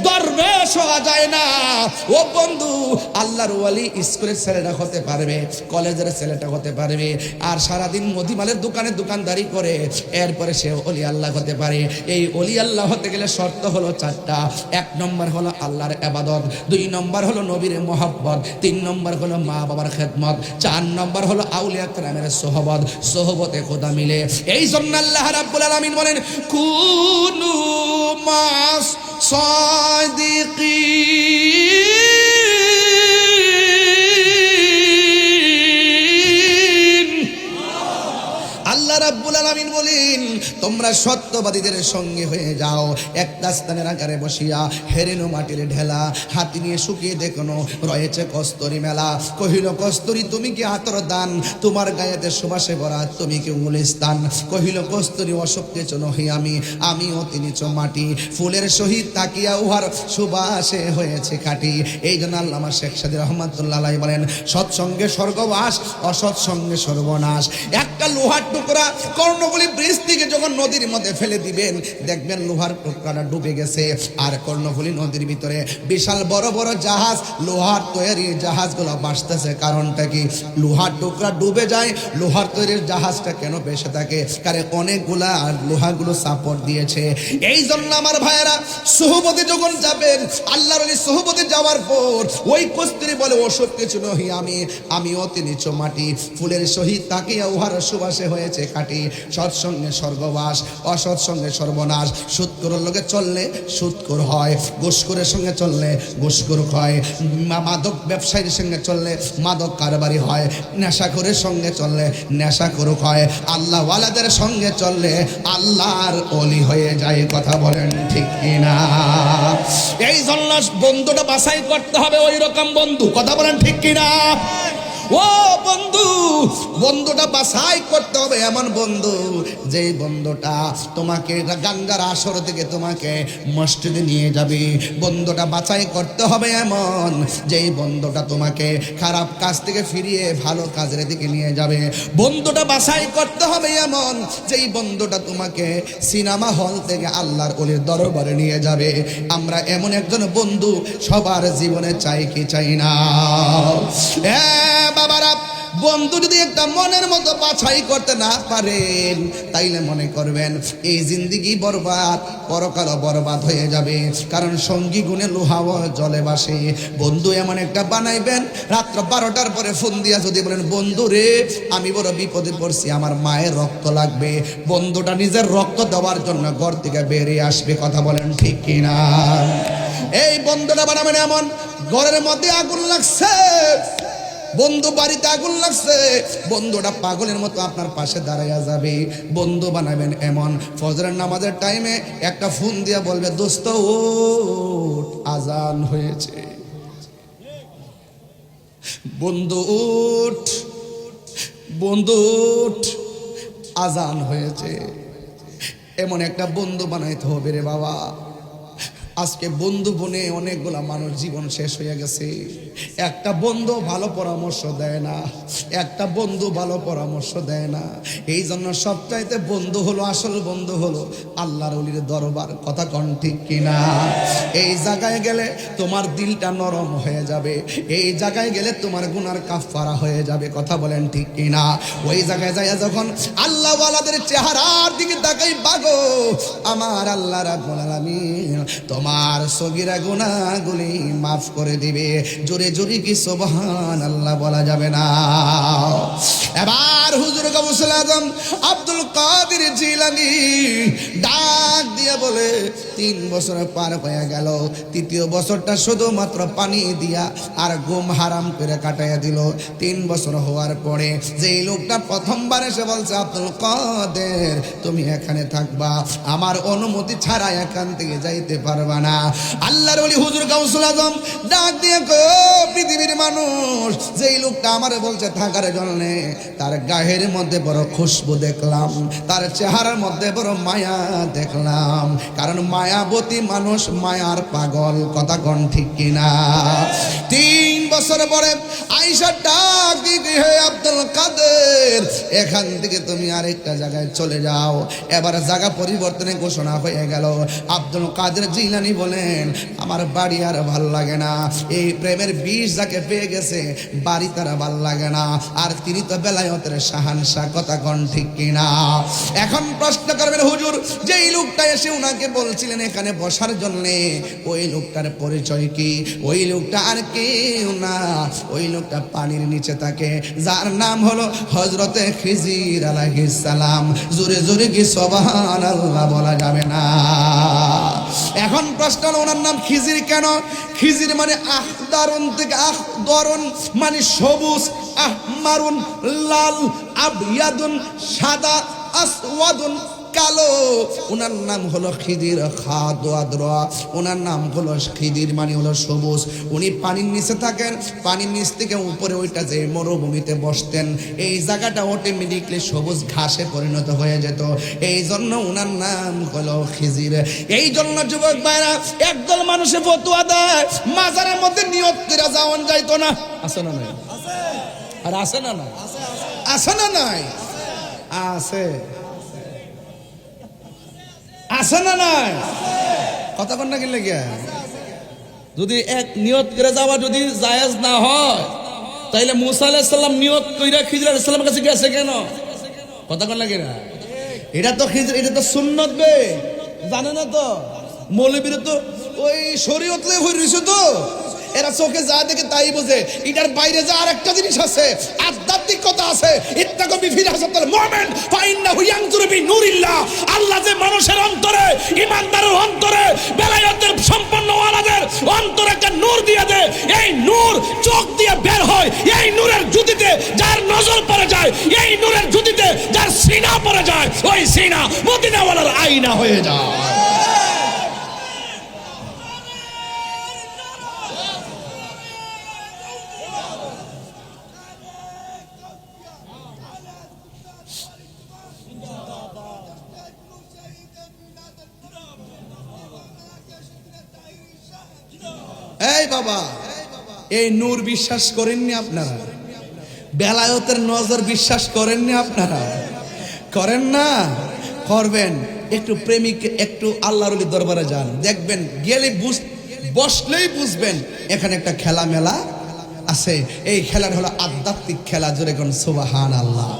দরবেশ হওয়া যায় না। ও বন্ধু, আল্লাহর ওয়ালি স্কুলের ছেলেটা হতে পারবে, কলেজের ছেলেটা হতে পারবে, আর সারাদিন মদিমালের দোকানে দোকানদারি করে এরপরে সে ওলি আল্লাহ হতে পারে। এই ওলি আল্লাহ হতে গেলে শর্ত হলো 4টা। 1 নম্বর হলো আল্লাহর ইবাদত, 2 নম্বর হলো নবীর মহব্বত, 3 নম্বর হলো মা বাবার খেদমত, 4 নম্বর হলো আউলিয়া কেরামের সোহবত। সোহবতে খোদা মিলে। এই জন্য আল্লাহ রাব্বুল আলামিন বলেন, কুনু মাস সাদিকিন। আল্লাহ রাব্বুল আলামিন বলেন, তোমরা সত্যবাদীদের সঙ্গে হয়ে যাও। একটা স্থানের আকারে বসিয়া হেরেনো মাটির ঢেলা হাতি নিয়ে শুকিয়ে দেখনো রয়েছে কস্তরি মেলা। কহিল কস্তরি তুমি কি আতর দান, তোমার গায়েতে সুবাসে ভরা তুমি কি গুলিস্তান। কহিল কস্তরি অশক্তি নহি আমি, আমি অতি নিচ মাটি, ফুলের সহিত তাকিয়া উহার সুবাসে হয়েছে খাটি। এই জন্য আল্লামা শেখ সাদী রহমাতুল্লাহ আলাইহি বলেন, সৎসঙ্গে স্বর্গবাস, অসৎসঙ্গে সর্বনাশ। একটা লোহার টুকরা কর্ণফুলী ব্রিজ থেকে যখন নদীর মধ্যে ফেলে দিবেন, দেখবেন লোহার টুকরাটা ডুবে গেছে। আর কর্ণফুলী নদীর ভিতরে বিশাল বড় বড় জাহাজ, লোহার তৈরি জাহাজগুলো ভাসতেছে। কারণটা কি? লোহার টুকরা ডুবে যায়, লোহার তৈরির জাহাজটা কেন ভেসে থাকে? কারণ অনেকগুলা লোহাগুলো সাপোর্ট দিয়েছে। এই জন্য আমার ভাইয়েরা, সোহবতে যখন যাবেন, আল্লাহর ওই সোহবতে যাওয়ার পর ওই কস্তুরী বলে, ওসব কিছু নহি আমি, আমি অতি নিচ মাটি, ফুলের সহিত তাকিয়া উহার সুবাসে হয়েছে খাটি। খাঁটি, সৎসঙ্গে স্বর্গবাস, অসৎসঙ্গে সর্বনাশ। সুদখোরের লোকে চললে সুদখোর হয়, ঘুষখোরের সঙ্গে চললে ঘুষখোর হয়, মাদক ব্যবসায়ীর সঙ্গে চললে মাদক কারবারি হয়, নেশাখোরের সঙ্গে চললে নেশাখোর হয়, আল্লাহওয়ালাদের সঙ্গে চললে আল্লাহর ওলি হয়ে যায়। কথা বলেন ঠিক কিনা? এই জন্য বন্ধুটা বাছাই করতে হবে ওই রকম বন্ধু। কথা বলেন ঠিক কিনা? ও বন্ধু, বন্ধুটা বাছাই করতে হবে এমন বন্ধু, যেই বন্ধুটা তোমাকে গাঙ্গার আসর থেকে তোমাকে মসজিদে নিয়ে যাবে। বন্ধুটা বাছাই করতে হবে এমন, যেই বন্ধুটা তোমাকে খারাপ কাজ থেকে ফিরিয়ে ভালো কাজের দিকে নিয়ে যাবে। বন্ধুটা বাছাই করতে হবে এমন, যেই বন্ধুটা তোমাকে সিনেমা হল থেকে আল্লাহর ওলির দরবারে নিয়ে যাবে। আমরা এমন একজন বন্ধু সবার জীবনে চাই কি চাই না? বাবারা, বন্ধু যদি একটা মনের মতো বাছাই করতে না পারেন, তাইলে মনে করবেন এই জিন্দিগি বরবাদ, পরকালও বরবাদ হয়ে যাবে। কারণ সঙ্গী গুণে লোহাও জলে বাসে। বন্ধু এমন একটা বানাইবেন, রাত্র 12টার পরে ফোন দিয়া যদি বলেন, বন্ধু রে আমি বড় বিপদে পড়ছি, আমার মায়ের রক্ত লাগবে, বন্ধুটা নিজের রক্ত দেওয়ার জন্য ঘর থেকে বেরিয়ে আসবে। কথা বলেন ঠিক কিনা? এই বন্ধুটা বানাবেন এমন, ঘরের মধ্যে আগুন লাগছে, বন্ধু বাড়িতে আগুন লাগছে, বন্ধুটা পাগলের মতো আপনার পাশে দাঁড়াইয়া যাবে। বন্ধু বানাবেন এমন, ফজরের নামাজের টাইমে একটা ফোন দিয়া বলবে, দোস্ত ওঠ, আজান হয়েছে। বন্ধু উঠ, বন্ধু উঠ, আজান হয়েছে। এমন একটা বন্ধু বানাইতে হবে রে বাবা। আজকে বন্ধু বনে অনেকগুলা মানুষ জীবন শেষ হয়ে গেছে। একটা বন্ধু ভালো পরামর্শ দেয় না, একটা বন্ধু ভালো পরামর্শ দেয় না। এই জন্য সবচাইতে বন্ধু হলো, আসল বন্ধু হলো আল্লাহর ওলির দরবার। কথা কন ঠিক কিনা? এই জায়গায় গেলে তোমার দিলটা নরম হয়ে যাবে, এই জায়গায় গেলে তোমার গুনার কাফারা হয়ে যাবে। কথা বলেন ঠিক কিনা? ওই জায়গায় যায় যখন আল্লাহ ওয়ালাদের চেহারার দিকে তাকাই বাগো, আমার আল্লাহ রাব্বুল আলামিন তোমার সগীরা গুনাহগুলি মাফ করে দিবে। জোরে জোরে কি সুবহানাল্লাহ বলা যাবে না? এবার হুজুর গাউসুল আজম আব্দুল কাদের জিলানী ডাক দিয়ে বলে, 3 বছর পার হয়ে গেল, 3য় বছরটা শুধুমাত্র পানি দিয়া আর ঘুম হারাম করে কাটাইয়া দিল। 3 বছর হওয়ার পরে যেই লোকটা প্রথমবার এসে বলছে, আব্দুল কাদের তুমি এখানে থাকবা, আমার অনুমতি ছাড়া এখান থেকে যাইতে পারবা না। আল্লাহর ওলি হুজুর গাউসুল আজম ডাক দিয়ে কয়, পৃথিবীর মানুষ, যেই লোকটা আমারে বলছে থাকার জন্য, তার গায়ের মধ্যে বড় খুশবু দেখলাম, তার চেহারার মধ্যে বড় মায়া দেখলাম। কারণ মায়াবতী মানুষ মায়ার পাগল। কথা কন ঠিক কিনা? 3 বছর পরে আয়েশা ডাক দিয়ে, হে আব্দুল কাদের, এখান থেকে তুমি আরেকটা জায়গায় চলে যাও। এবার জায়গা পরিবর্তনের ঘোষণা হয়ে গেল। আব্দুল কাদের জিলানী বলেন, আমার বাড়ি আর ভাল লাগে না, এই প্রেমের বিষ যাকে পেয়ে গেছে বাড়ি তার ভাল লাগে না, আর তিনি তো বেলায়েতের শাহানশাহ। কথা কন ঠিক কিনা? এখন প্রশ্ন করবেন, হুজুর যেই লোকটা এসে উনাকে বলছিলেন এখানে বসার জন্য, ওই লোকটার পরিচয় কি? ওই লোকটা আর কেউ না, ওই লোকটা পানির নিচে থাকে, যার নাম হলো হযরতে খিজির আলাইহিস সালাম। জোরে জোরে কি সুবহানাল্লাহ বলা যাবে না? এখন প্রশ্ন হলো, ওনার নাম খিজির কেন? খিজির মানে আখদারুন থেকে, আখদারুন মানে সবুজ, আহমারুন লাল, আবয়াদুন সাদা, আসওয়াদুন কালো। ওনার নাম হলো খিদির, খাদওয়াদরা। ওনার নাম হলো খিদির মানে হলো সবুজ। উনি পানির নিচে থাকেন, পানির নিচ থেকে উপরে ওইটা যে মরুভূমিতে বসতেন, এই জায়গাটা অটোমেটিকলি সবুজ ঘাসে পরিণত হয়ে যেত। এই জন্য ওনার নাম হলো খিজির। এই জন্য যুবক ভাইরা, একদল মানুষে ফতোয়া দেয় মাজারের মধ্যে নিয়ত করে যাওয়ান যাইতো না। আছে না নাই? আর আছে না না? আছে না নাই? আছে, আছে না নাই? কথা কন না কিনলে গিয়া, যদি এক নিয়ত করে যাওয়া যদি জায়েজ না হয়, তাইলে মুসা আলাইহিস সালাম নিয়ত কইরা খিজির আলাইহিস সালামের কাছে গেছে কেন? কথা কন না কিনা? এটা তো খিজির, এটা তো সুন্নত বে, জানে না তো? মৌলবীরা তো ওই শরীয়ত লয়ে হই রইছে তো, এরা চোখে যা দেখে তাই বোঝে। এটার বাইরে যা আরেকটা জিনিস আছে, আধ্যাত্মিকতা আছে। ইত্তাকু বিফিরাসাতিল মুমিন ফাইন্নাহু মদিনাওয়ালার আয়না হয়ে যায়। এই বাবা, এই নূর বিশ্বাস করেননি আপনারা? বেলায়েতের নজর বিশ্বাস করেননি আপনারা? করেন না? করবেন। একটু প্রেমিক, একটু আল্লাহর ওলির দরবারে যান, দেখবেন গেলে বসলেই বুঝবেন এখানে একটা খেলা মেলা আছে। এই খেলার হলো আধ্যাত্মিক খেলা। জোরে কোন সুবহানাল্লাহ।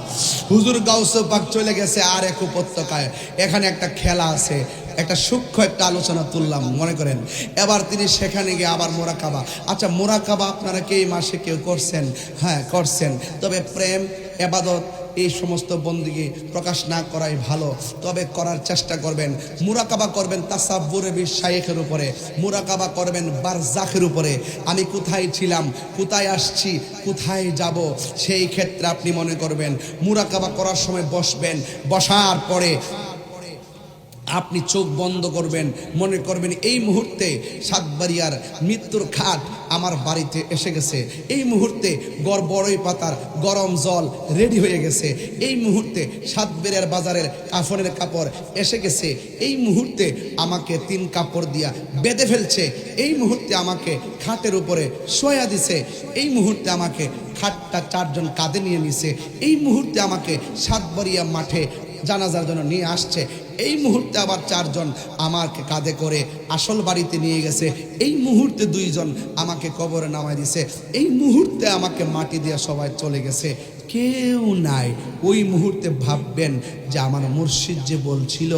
হুজুর গাউস পাক চলে গেছে আর এক উপত্যকায়, এখানে একটা খেলা আছে। একটা সূক্ষ্ম একটা আলোচনা তুললাম, মনে করেন। এবার তিনি সেখানে গিয়ে আবার মোরাকাবা। আচ্ছা, মোরাকাবা আপনারা কি এই মাসে কেউ করছেন? হ্যাঁ, করছেন। তবে প্রেম, ইবাদত, এই সমস্ত বন্দিগি প্রকাশ না করাই ভালো, তবে করার চেষ্টা করবেন। মুরাকাবা করবেন তাসাব্বুরে বিশাইখের উপরে, মুরাকাবা করবেন বারজাখের উপরে। আমি কোথায় ছিলাম, কোথায় আসছি, কোথায় যাব, সেই ক্ষেত্রে আপনি মনে করবেন মুরাকাবা করার সময় বসবেন। বসার পরে আপনি চোখ বন্ধ করবেন, মনে করবেন এই মুহূর্তে সাতবাড়িয়ার মৃত্যুর খাট আমার বাড়িতে এসে গেছে। এই মুহূর্তে বড়ই পাতার গরম জল রেডি হয়ে গেছে। এই মুহূর্তে সাতবাড়িয়ার বাজারের কাফনের কাপড় এসে গেছে। এই মুহূর্তে আমাকে 3 কাপড় দিয়া বেঁধে ফেলছে। এই মুহূর্তে আমাকে খাটের উপরে শোয়া দিছে। এই মুহূর্তে আমাকে খাটটা 4 জন কাঁধে নিয়ে নিছে। এই মুহূর্তে আমাকে সাতবাড়িয়া মাঠে জানাজার জন্য নিয়ে আসছে। এই মুহূর্তে আবার 4 জন আমাকে কাঁধে করে আসল বাড়িতে নিয়ে গেছে। এই মুহূর্তে 2 জন আমাকে কবরে নামায় দিছে। এই মুহূর্তে আমাকে মাটি দিয়ে সবাই চলে গেছে, কেউ নাই। ওই মুহূর্তে ভাববেন যে আমার মুর্শিদ যে বলছিল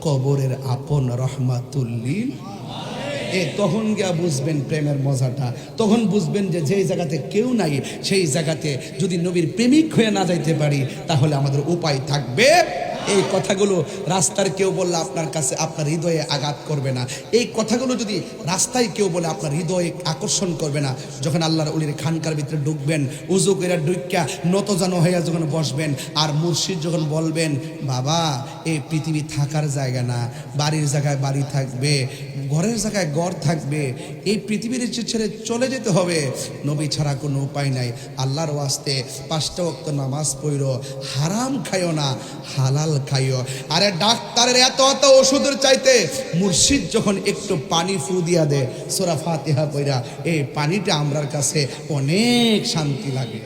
কবরের আপন রহমাতুল্লিল, তখন গিয়া বুঝবেন প্রেমের মজাটা। তখন বুঝবেন যে যেই জায়গাতে কেউ নাই, সেই জায়গাতে যদি নবীর প্রেমিক হয়ে না যাইতে পারি, তাহলে আমাদের উপায় থাকবে। এই কথাগুলো রাস্তার কেউ বললে আপনার কাছে, আপনার হৃদয়ে আঘাত করবে না। এই কথাগুলো যদি রাস্তায় কেউ বলে আপনার হৃদয়ে আকর্ষণ করবে না। যখন আল্লাহর ওলির খানকার ভিতরে ঢুকবেন, উজু করে ঢুকিয়া নতজানো হইয়া যখন বসবেন, আর মুর্শিদ যখন বলবেন, বাবা এই পৃথিবী থাকার জায়গা না, বাড়ির জায়গায় বাড়ি থাকবে, ঘরের জায়গায় ঘর থাকবে, এই পৃথিবীর ছেড়ে চলে যেতে হবে, নবী ছাড়া কোনো উপায় নাই। আল্লাহর ওয়াস্তে 5টা ওয়াক্ত নামাজ পড়ো, হারাম খাইও না, হালাল খাইও। আরে ডাক্তারের এত ওষুধের চাইতে মুর্শিদ যখন একটু পানি ফু দিয়া দেয় সূরা ফাতিহা পড়া, এই পানিটা আমরার কাছে অনেক শান্তি লাগে।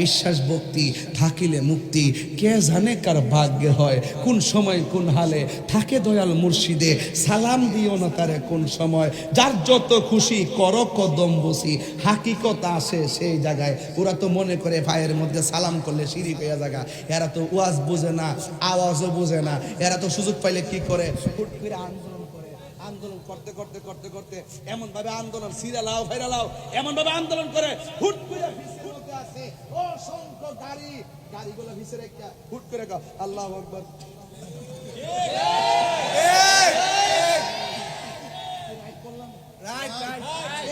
বিশ্বাস ভক্তি থাকিলে মুক্তি, কে জানে কার ভাগ্যে হয়, কোন সময় কোন হালে থাকে দয়াল মুর্শিদে, সালাম দিও না তারে কোন সময়, যার যত খুশি কর কদম বসি, হাকিকত আসে সেই জায়গায়। ওরা তো মনে করে ভাইয়ের মধ্যে সালাম করলে শিরিক হয়ে জায়গা। এরা তো ওয়াজ বুঝে না, আওয়াজও বুঝে না। এরা তো সুযোগ পাইলে কি করে, হুট করে আন্দোলন করতে করতে করতে করতে এমন ভাবে আন্দোলন সিরালাও ভাইরালাও এমন ভাবে আন্দোলন করে, হুট করে ভিসের মধ্যে আছে অসংখ্য গাড়িগুলো ভিসে রেখে হুট করে আল্লাহু আকবার,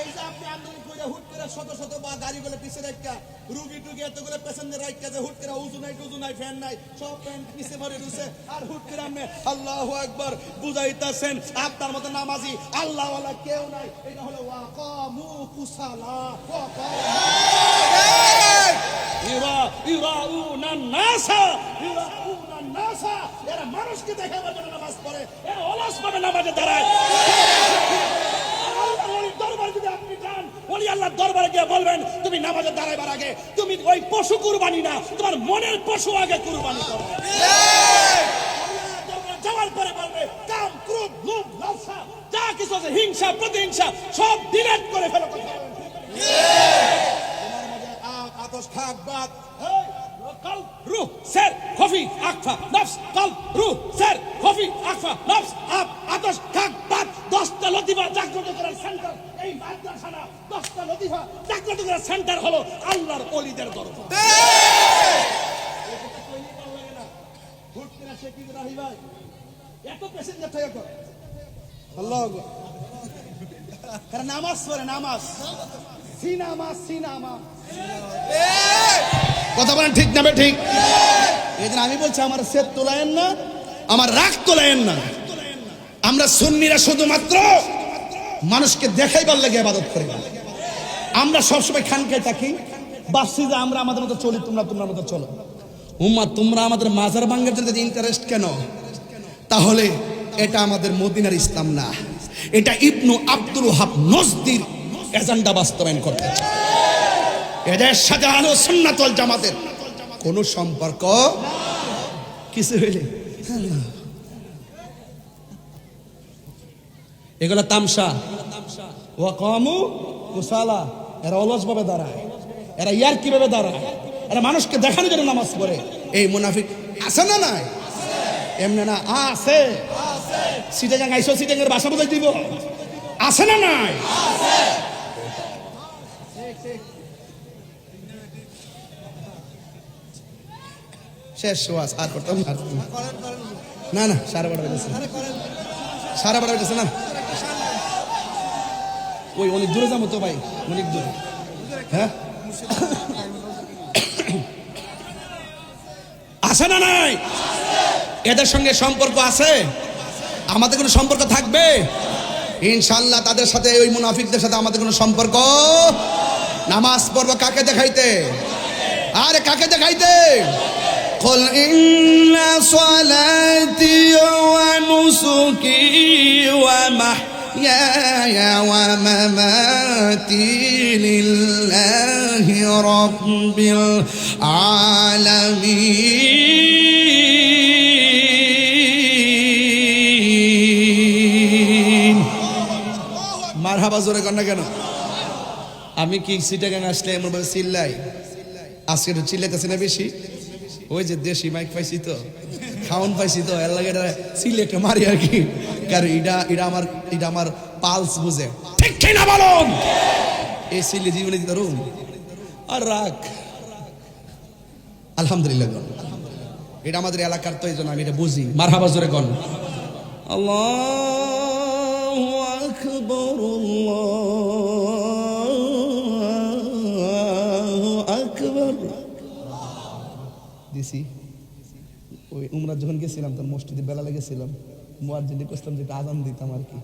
এই যে আপনি আন্দোলন করে হুট করে শত শত বা গাড়িগুলো পিছে রেখে রুগী টুগী এতগুলো পেশেন্টদের রাখতে যে হুট করে উজু নাই ফ্যান নাই, সব প্যান্ট পিছে ভরে দিছে, আর হুট করে আপনি আল্লাহু আকবার বুঝাইতেছেন। আপনার মতো নামাজি আল্লাহওয়ালা কেউ নাই। এটা হলো ওয়াকামু কুসালা, এরা মানুষকে দেখে নামাজ পড়ে, এরা অলস ভাবে নামাজে দাঁড়ায়। আল্লাহর দরবারে গিয়ে বলবেন, তুমি নামাজে দাঁড়াইবার আগে তুমি ওই পশু কুরবানি না, তোমার মনের পশু আগে কুরবানি করো। যাওয়ার পরে বলবে কাম, ক্রোধ, লোভ, লালসা, যা কিছু আছে, হিংসা, প্রতিহিংসা সব ডিলিট করে ফেলো। তোমার মধ্যে আতশ খাক বাত قلب روح سر خفي اخفى نفس قلب روح سر خفي اخفى نفس আপ আতশ খাক বাত 10টা লতিফা জাগ্রত করার সেন্টার। এই মাদ্রাসানা 10টা লতিফা জাগ্রত করার সেন্টার হলো আল্লাহর ওলিদের দরবার। এটা কইনি ভালো লাগে না, হুট করে সে কি রাহি ভাই এত প্যাসেঞ্জার থাকে তো আল্লাহু আকবার, কারণ নামাজ পড়ে, নামাজ সিনামা কথা বলেন ঠিক না? ঠিক। এই জন্য আমি বলছি আমার সেদ তোলায়েন না, আমার রাগ তোলায়েন না। আমরা সুন্নিরা শুধুমাত্র মানুষকে দেখাইবার লাগে ইবাদত করি না। আমরা সবসময় খানকায় থাকি, বাসি যে আমরা আমাদের মতো চলি, তোমরা তোমার মতো চলো। উম্মাহ তোমরা আমাদের মাজার ভাঙার জন্য ইন্টারেস্ট কেন? তাহলে এটা আমাদের মদিনার ইসলাম না, এটা ইবনু আব্দুল ওয়াহাব নজদির এজেন্ডা বাস্তবায়ন করতে চায়। এদের সাথে আহলে সুন্নাত ওয়াল জামাতের কোনো সম্পর্ক কিছু হইলে এগুলা তামসা। ওয়া কামু কুসালা, এরা অলস ভাবে দাঁড়ায়, এরা ইয়ার কিভাবে দাঁড়ায়, এরা মানুষকে দেখানোর জন্য নামাজ পড়ে। এই মুনাফিক আছে না নাই? এমনি না আছে। সিটাগাং আইসো, সিটাগাংয়ের ভাষা বুঝাই দিব, আছে না নাই? শেষ ওয়াজ আর করতাম না, না 12:30 বেজেছে, 12:30 বেজেছে না। ওই অনেক দূরে যাবো তো ভাই, অনেক দূরে। হ্যাঁ আছে না নাই? এদের সঙ্গে সম্পর্ক আছে, আমাদের কোনো সম্পর্ক থাকবে ইনশাআল্লাহ। তাদের সাথে, ওই মুনাফিকদের সাথে আমাদের কোনো সম্পর্ক। নামাজ পড়বো কাকে দেখাইতে? আরে কাকে দেখাইতে? قل إن صلاتي ونسكي ومحياي ومماتي لله رب العالمين। মারহাবা জোরে কর না কেন? আমি কি সিটাগাং আসলে এমন ভাবে চিল্লাই? আজকে একটু চিল্লাইতেছে না বেশি? ওই যে দেশি মাইক পাইছি তো, খাওন পাইছি তো, এর লাগে চিল্লে একটা মারি আর কি। কারণ এটা আমার পালস বুঝে, ঠিক ঠিক না বলুন? এই চিল্লে জীবনে দিতে রুম আর রাখ। আলহামদুলিল্লাহ, এটা আমাদের এলাকার, তো এই জন্য আমি এটা বুঝি। মারহাবা জোরে কন। আল্লাহু আকবার, আল্লাহু আকবার। দিছি ওই উমরা যখন গেছিলাম তখন মসজিদে বেলা লেগেছিলাম, মুয়াজ্জিনকে কইলাম যে আযান দিতাম আর কি।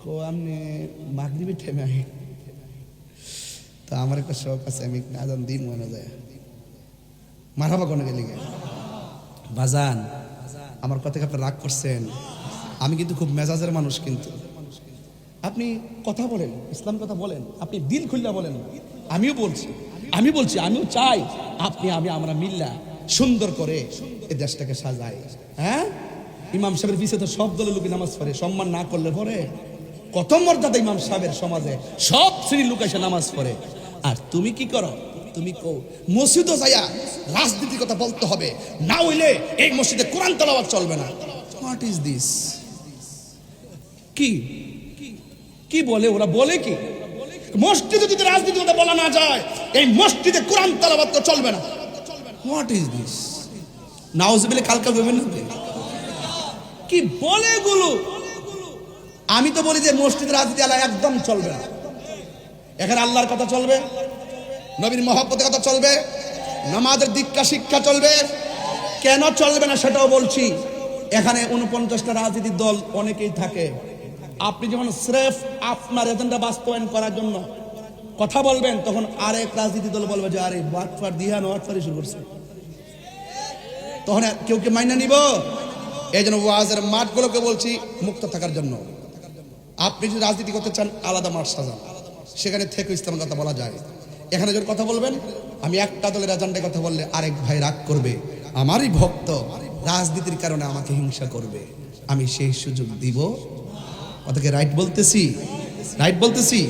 কো আমনে মাগরিবের টাইমে আই, তো আমার একটা শখ আছে, আমি আযান দিই মনে যায়। মারহাবা কোন গেলি গে বাজান? আমার কথা কি আপনি রাগ করছেন? আমি কিন্তু খুব মেজাজের মানুষ, কিন্তু আপনি কথা বলেন, ইসলাম কথা বলেন, আপনি দিল খুললা বলেন। আমিও বলছি, আমিও চাই আমরা মিল্লা সুন্দর করে এই দেশটাকে সাজাই। হ্যাঁ, ইমাম সাহেবের পিছে তো সব দলের লোক নামাজ পড়ে, সম্মান না করলে পরে কত মর্যাদা ইমাম সাহেবের সমাজে, সব শ্রেণীর লোক এসে নামাজ পড়ে। আর তুমি কি করো? তুমি মসজিদও যাইয়া রাজনীতির কথা বলতে হবে, না হইলে এই মসজিদে কোরআন তেলাওয়াত চলবে না। What is this? কি বলে ওরা? বলে কি মসজিদে যদি রাজনীতির কথা বলা না যায়, এই মসজিদে কোরআন তেলাওয়াত তো চলবে না। What is this? নাউজুবিল্লাহ, কালকা বলবেন না কি বলে এগুলো? আমি তো বলি যে মসজিদ রাজনীতি একদম চলবে না। এখানে আল্লাহর কথা চলবে, নবীর মহব্বতের কথা চলবে, নামাজের দীক্ষা শিক্ষা চলবে। কেন চলবে না সেটাও বলছি। এখানে 49টা রাজনীতির দল অনেকেই থাকে। আপনি যখন স্রেফ আপনার এজেন্ডা বাস্তবায়ন করার জন্য কথা বলবেন, তখন আরেক রাজনীতি দল বলবে যে আরে বাটফার দিহা নোয়াটফারি শুরু করছে, তখন কেউ কে মাইনা নিব? এই জন্য ওয়াজের মাঠগুলোকে বলছি মুক্ত থাকার জন্য। আপনি যদি রাজনীতি করতে চান, আলাদা মাঠ সাজান, সেখানে থেকে ইসলামের কথা বলা যায়। এখানে যখন কথা বলবেন, আমি একটা দলের এজেন্ডায় কথা বললে আরেক ভাই রাগ করবে, আমারই ভক্ত, রাজনীতির কারণে আমাকে হিংসা করবে, আমি সেই সুযোগ দিব? কথাকে রাইট বলতেছি? রাইট বলতেছি?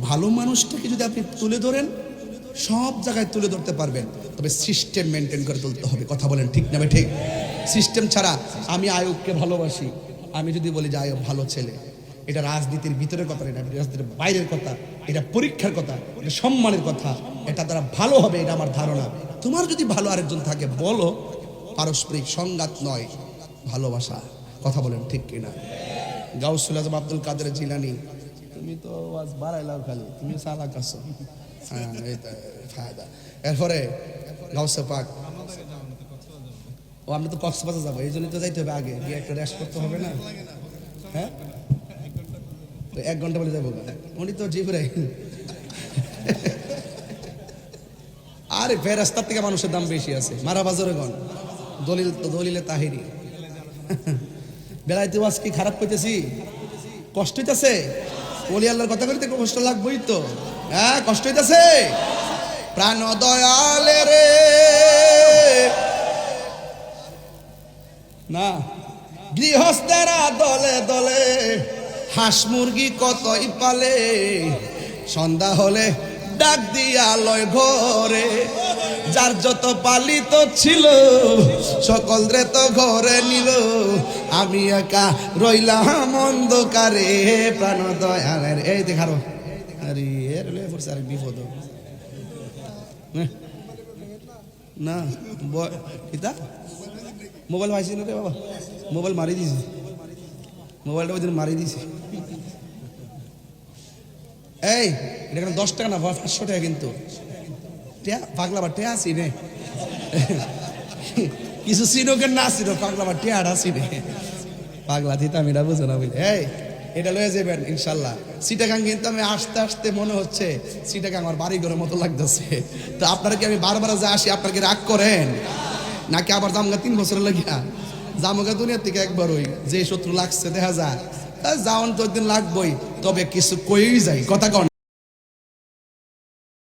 ভালো মানুষটাকে যদি আপনি তুলে ধরেন, সব জায়গায় তুলে ধরতে পারবেন, তবে সিস্টেম মেনটেন করে তুলতে হবে। কথা বলেন ঠিক না? ঠিক। সিস্টেম ছাড়া, আমি আয়ুবকে ভালোবাসি, আমি যদি বলি যে আয়ুব ভালো ছেলে, এটা রাজনীতির ভিতরের কথা, এটা রাজনীতির বাইরের কথা, এটা পরীক্ষার কথা, এটা সম্মানের কথা, এটা দ্বারা ভালো হবে, এটা আমার ধারণা। তোমার যদি ভালো আরেকজন থাকে বলো, পারস্পরিক সংঘাত নয়, ভালোবাসা। কথা বলেন ঠিক কিনা? গাউসুল আজম আব্দুল কাদের জিলানী, তুমি তো ওয়াজ বাড়াইলাও খালি, তুমি সালাক আছো। হ্যাঁ, এই ফায়দা। এরপরে গাউসে পাক ও আমরা তো কক্সবাজার যাবো, এই জন্য তো যাইতে হবে আগে, গিয়ে একটা রেস্ট করতে হবে না? হ্যাঁ, তো 1 ঘন্টা বলে যাবো, উনি তো জিবরাইল। আরে ফেরেশতার থেকে মানুষের দাম বেশি আছে, মারা বাজারে গণ দলিল তো দলিলে তাহিরি। বেলাইতে ওয়াজ কি খারাপ কইতেছি? কষ্ট হইতেছে? ওলি আল্লাহর কথা বলতে কষ্ট লাগবেই তো। হ্যাঁ, কষ্ট হইতেছে? প্রাণ দয়ালে রে না, গৃহস্থেরা দলে দলে হাঁস মুরগি কতই পালে, সন্ধ্যা হলে ডাক দিয়া লয় ঘরে, যার যত পালিত ছিল সকল রে তো ঘরে নিল, আমি একা রইলাম অন্ধকারে প্রাণ দয়ালের। এই দেখারো, আরে এর লয়ে পড়ছে আরেক বিপদ না। কিতা মোবাইল পাইছি না রে বাবা, মোবাইল মারি দিছি, মোবাইলটা ওই দিন মারি দিছি। এই এটা কেন 10 টাকা না 500 টাকা কিন্তু, পাগলা বা টেয়া আসি রে, কিছু চিনোকে না চিনো, পাগলা বা টেয়াটা চিনে, পাগলা দিতাম এটা বুঝো না বুঝলে। এই এটা লয়ে যাবেন ইনশাল্লাহ। চিটাগাং কিন্তু আমি আসতে আসতে মনে হচ্ছে চিটাগাং আমার বাড়ি ঘরের মতো লাগতেছে। তো আপনারা কি আমি বারবার যে আসি আপনারা কি রাগ করেন নাকি? আবার জামগা 3 বছর লাগিয়া জামগা দুনিয়ার থেকে একবার ওই যে শত্রু লাগছে দেখা যায়, যাওয়ান তো একদিন লাগবই, তবে কিছু কই যাই কথা কন।